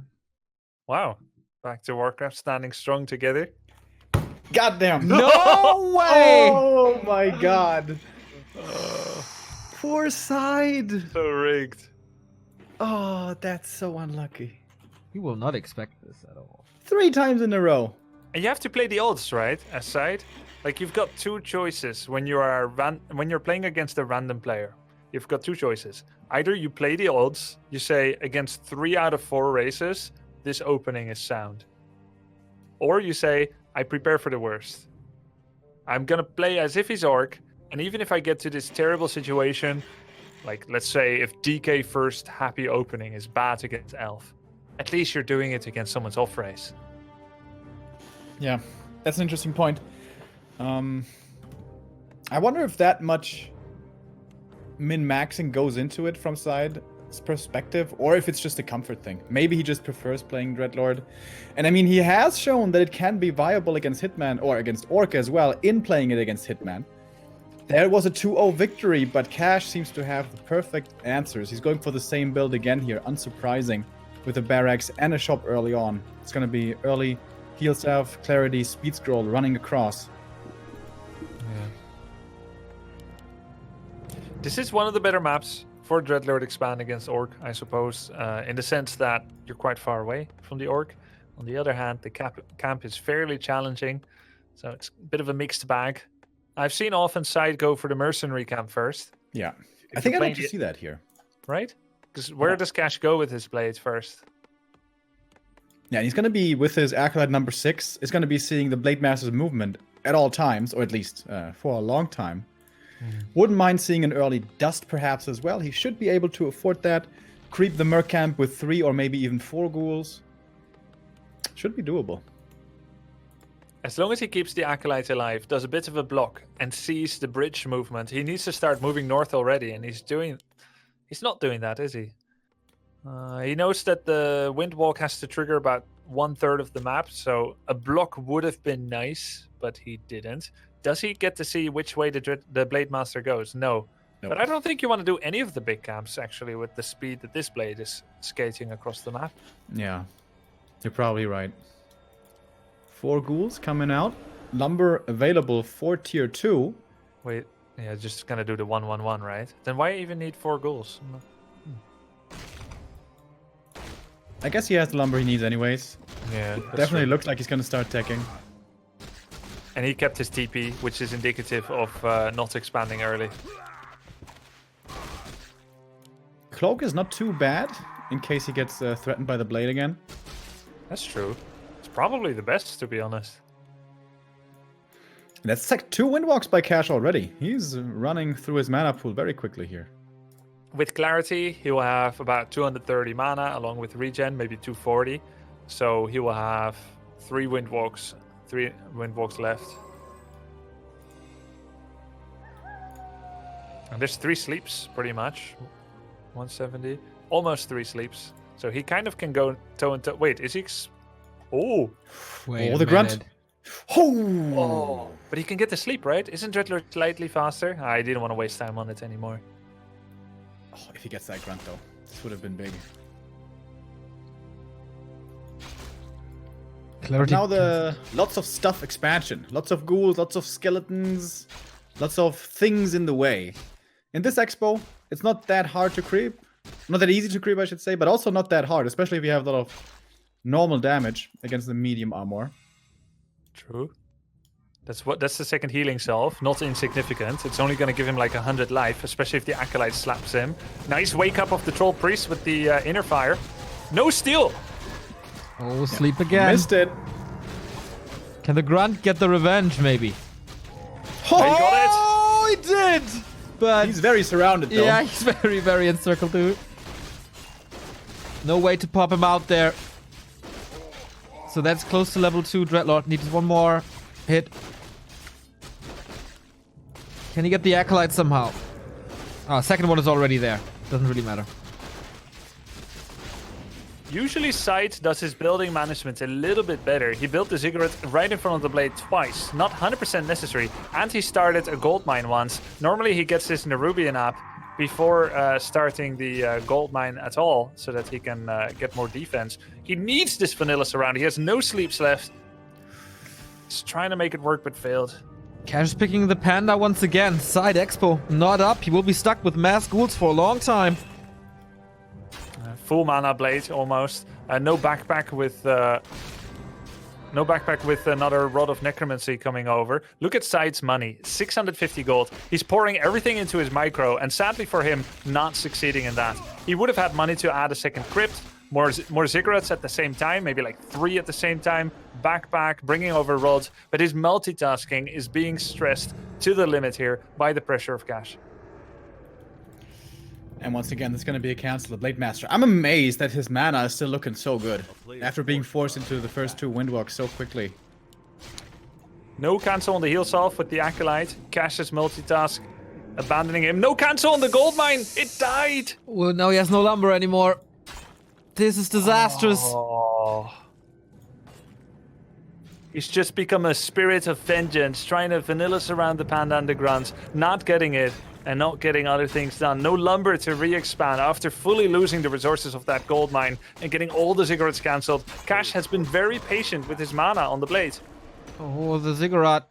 Wow. Back to Warcraft, standing strong together. Goddamn. No way! Oh my god. Poor SyDe. So rigged. Oh, that's so unlucky. You will not expect this at all. 3 times in a row. And you have to play the odds, right? As SyDe, like you've got 2 choices when you are when you're playing against a random player. You've got 2 choices. Either you play the odds, you say against 3 out of 4 races, this opening is sound. Or you say, I prepare for the worst. I'm gonna play as if he's Orc, and even if I get to this terrible situation, like let's say if DK first happy opening is bad against Elf, at least you're doing it against someone's off race. Yeah, that's an interesting point. I wonder if that much min-maxing goes into it from SyDe's perspective, or if it's just a comfort thing. Maybe he just prefers playing Dreadlord. And I mean, he has shown that it can be viable against Hitman, or against Orc as well, in playing it against Hitman. There was a 2-0 victory, but Cash seems to have the perfect answers. He's going for the same build again here, unsurprising, with a Barracks and a shop early on. It's going to be early heal self, clarity, speed scroll running across. Yeah. This is one of the better maps for Dreadlord expand against Orc, I suppose, in the sense that you're quite far away from the Orc. On the other hand, the camp is fairly challenging, so it's a bit of a mixed bag. I've seen often SyDe go for the mercenary camp first. Yeah, If I think you're I'd like playing to see that here. Right? Because where does Cash go with his blades first? Yeah, and he's going to be, with his Acolyte number 6, is going to be seeing the Blade Master's movement at all times, or at least for a long time. Wouldn't mind seeing an early Dust perhaps as well. He should be able to afford that. Creep the Merc camp with 3 or maybe even 4 ghouls. Should be doable. As long as he keeps the Acolyte alive, does a bit of a block, and sees the bridge movement, he needs to start moving north already, and he's not doing that, is he? He knows that the Windwalk has to trigger about 1/3 of the map, so a block would have been nice, but he didn't. Does he get to see which way the Blade Master goes? No. Nope. But I don't think you want to do any of the big camps, actually, with the speed that this blade is skating across the map. Yeah, you're probably right. 4 ghouls coming out. Lumber available for tier 2. Wait, yeah, just gonna do the 1/1/1, right? Then why even need 4 ghouls? I guess he has the lumber he needs anyways. Yeah, Definitely looks like he's going to start teching. And he kept his TP, which is indicative of not expanding early. Cloak is not too bad, in case he gets threatened by the blade again. That's true. It's probably the best, to be honest. That's like 2 Windwalks by Cash already. He's running through his mana pool very quickly here. With Clarity, he will have about 230 mana, along with regen, maybe 240. So he will have 3 Windwalks left. And there's 3 sleeps, pretty much. 170. Almost 3 sleeps. So he kind of can go toe and toe. Wait, is he... Oh! Wait Oh, a the grunt. minute. Oh! But he can get the sleep, right? Isn't Dreadlord slightly faster? I didn't want to waste time on it anymore. Oh, if he gets that grunt though, this would have been big. Clarity. Now the lots of stuff expansion. Lots of ghouls, lots of skeletons, lots of things in the way. In this expo, it's not that hard to creep. Not that easy to creep, I should say, but also not that hard, especially if you have a lot of normal damage against the medium armor. True. That's the second healing salve, not insignificant. It's only going to give him like 100 life, especially if the Acolyte slaps him. Nice wake up of the Troll Priest with the inner fire. No steal! Oh, sleep again. Missed it. Can the grunt get the revenge, maybe? He got it! Oh, he did! But He's very surrounded though. yeah, he's very, very encircled, dude. No way to pop him out there. So that's close to level 2. Dreadlord needs one more hit. Can he get the Acolyte somehow? Second one is already there. Doesn't really matter. Usually SyDe does his building management a little bit better. He built the Ziggurat right in front of the blade twice. Not 100% necessary. And he started a gold mine once. Normally he gets this Nerubian app before starting the gold mine at all, so that he can get more defense. He needs this vanilla surround. He has no sleeps left. He's trying to make it work, but failed. Cash is picking the Panda once again. Side Expo, not up. He will be stuck with mass ghouls for a long time. Full mana blade almost. No backpack with another Rod of Necromancy coming over. Look at SyDe's money, 650 gold. He's pouring everything into his micro, and sadly for him, not succeeding in that. He would have had money to add a second crypt, more Ziggurats at the same time, maybe like 3 at the same time, backpack, bringing over rods, but his multitasking is being stressed to the limit here by the pressure of cash. And once again, there's going to be a cancel of Blade Master. I'm amazed that his mana is still looking so good after being forced into the first 2 Windwalks so quickly. No cancel on the heal salve with the Acolyte. Cash's multitask, abandoning him. No cancel on the gold mine. It died. Well, now he has no lumber anymore. This is disastrous. Oh. He's just become a spirit of vengeance, trying to vanilla surround the Panda Undergrounds, not getting it. And not getting other things done. No lumber to re-expand after fully losing the resources of that gold mine and getting all the Ziggurats cancelled. Cash has been very patient with his mana on the blade. Oh, the Ziggurat.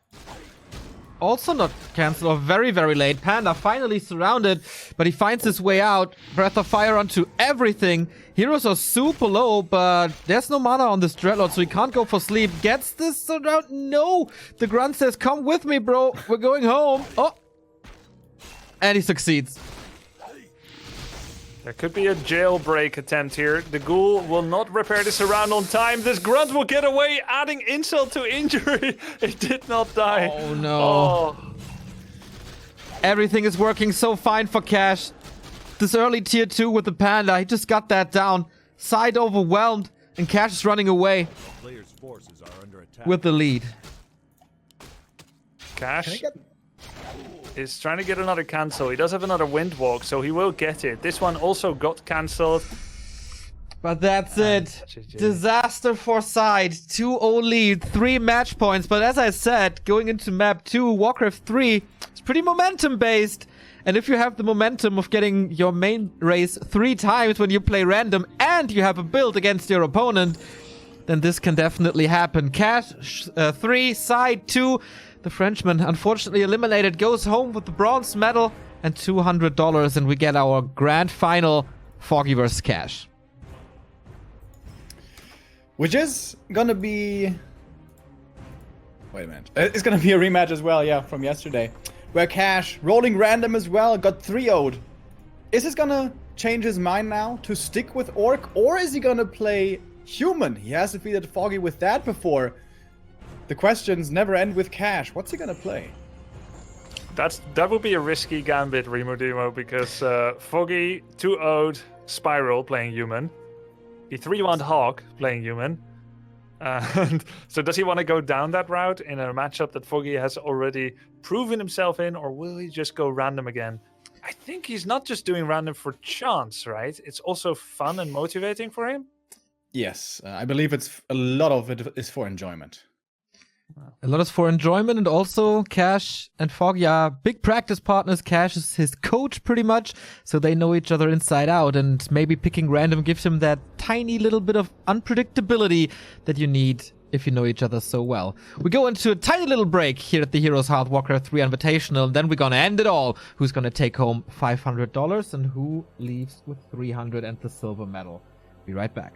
Also not cancelled, or very, very late. Panda finally surrounded, but he finds his way out. Breath of Fire onto everything. Heroes are super low, but there's no mana on this Dreadlord, so he can't go for sleep. Gets this surround. No! The Grunt says, come with me, bro. We're going home. Oh! And he succeeds. There could be a jailbreak attempt here. The Ghoul will not repair this around on time. This Grunt will get away, adding insult to injury. It did not die. Oh, no. Oh. Everything is working so fine for Cash. This early tier 2 with the Panda, he just got that down. SyDe overwhelmed, and Cash is running away Player's forces are under attack. with the lead. Cash is trying to get another cancel. He does have another Windwalk, so he will get it. This one also got cancelled. But that's it. Disaster for SyDe. 2-0 lead, 3 match points. But as I said, going into map 2, Warcraft 3, it's pretty momentum based. And if you have the momentum of getting your main race 3 times when you play random and you have a build against your opponent, then this can definitely happen. Cash 3, SyDe 2. The Frenchman, unfortunately eliminated, goes home with the bronze medal and $200, and we get our grand final, Foggy vs. Cash. Which is gonna be... Wait a minute. It's gonna be a rematch as well, yeah, from yesterday. Where Cash, rolling random as well, got 3-0'd. Is this gonna change his mind now to stick with Orc, or is he gonna play Human? He has defeated Foggy with that before. The questions never end with Cash. What's he gonna play? That would be a risky gambit, Remodemo, because Foggy 2-0'd Spiral playing Human. He 3-1'd Hawk playing Human. And so does he want to go down that route in a matchup that Foggy has already proven himself in, or will he just go random again? I think he's not just doing random for chance, right? It's also fun and motivating for him. Yes, I believe a lot of it is for enjoyment. A lot is for enjoyment, and also Cash and Foggy are big practice partners. Cash is his coach pretty much, so they know each other inside out, and maybe picking random gives him that tiny little bit of unpredictability that you need if you know each other so well. We go into a tiny little break here at the Heroes Hearth Warcraft 3 Invitational, and then we're gonna end it all. Who's gonna take home $500 and who leaves with $300 and the silver medal? Be right back.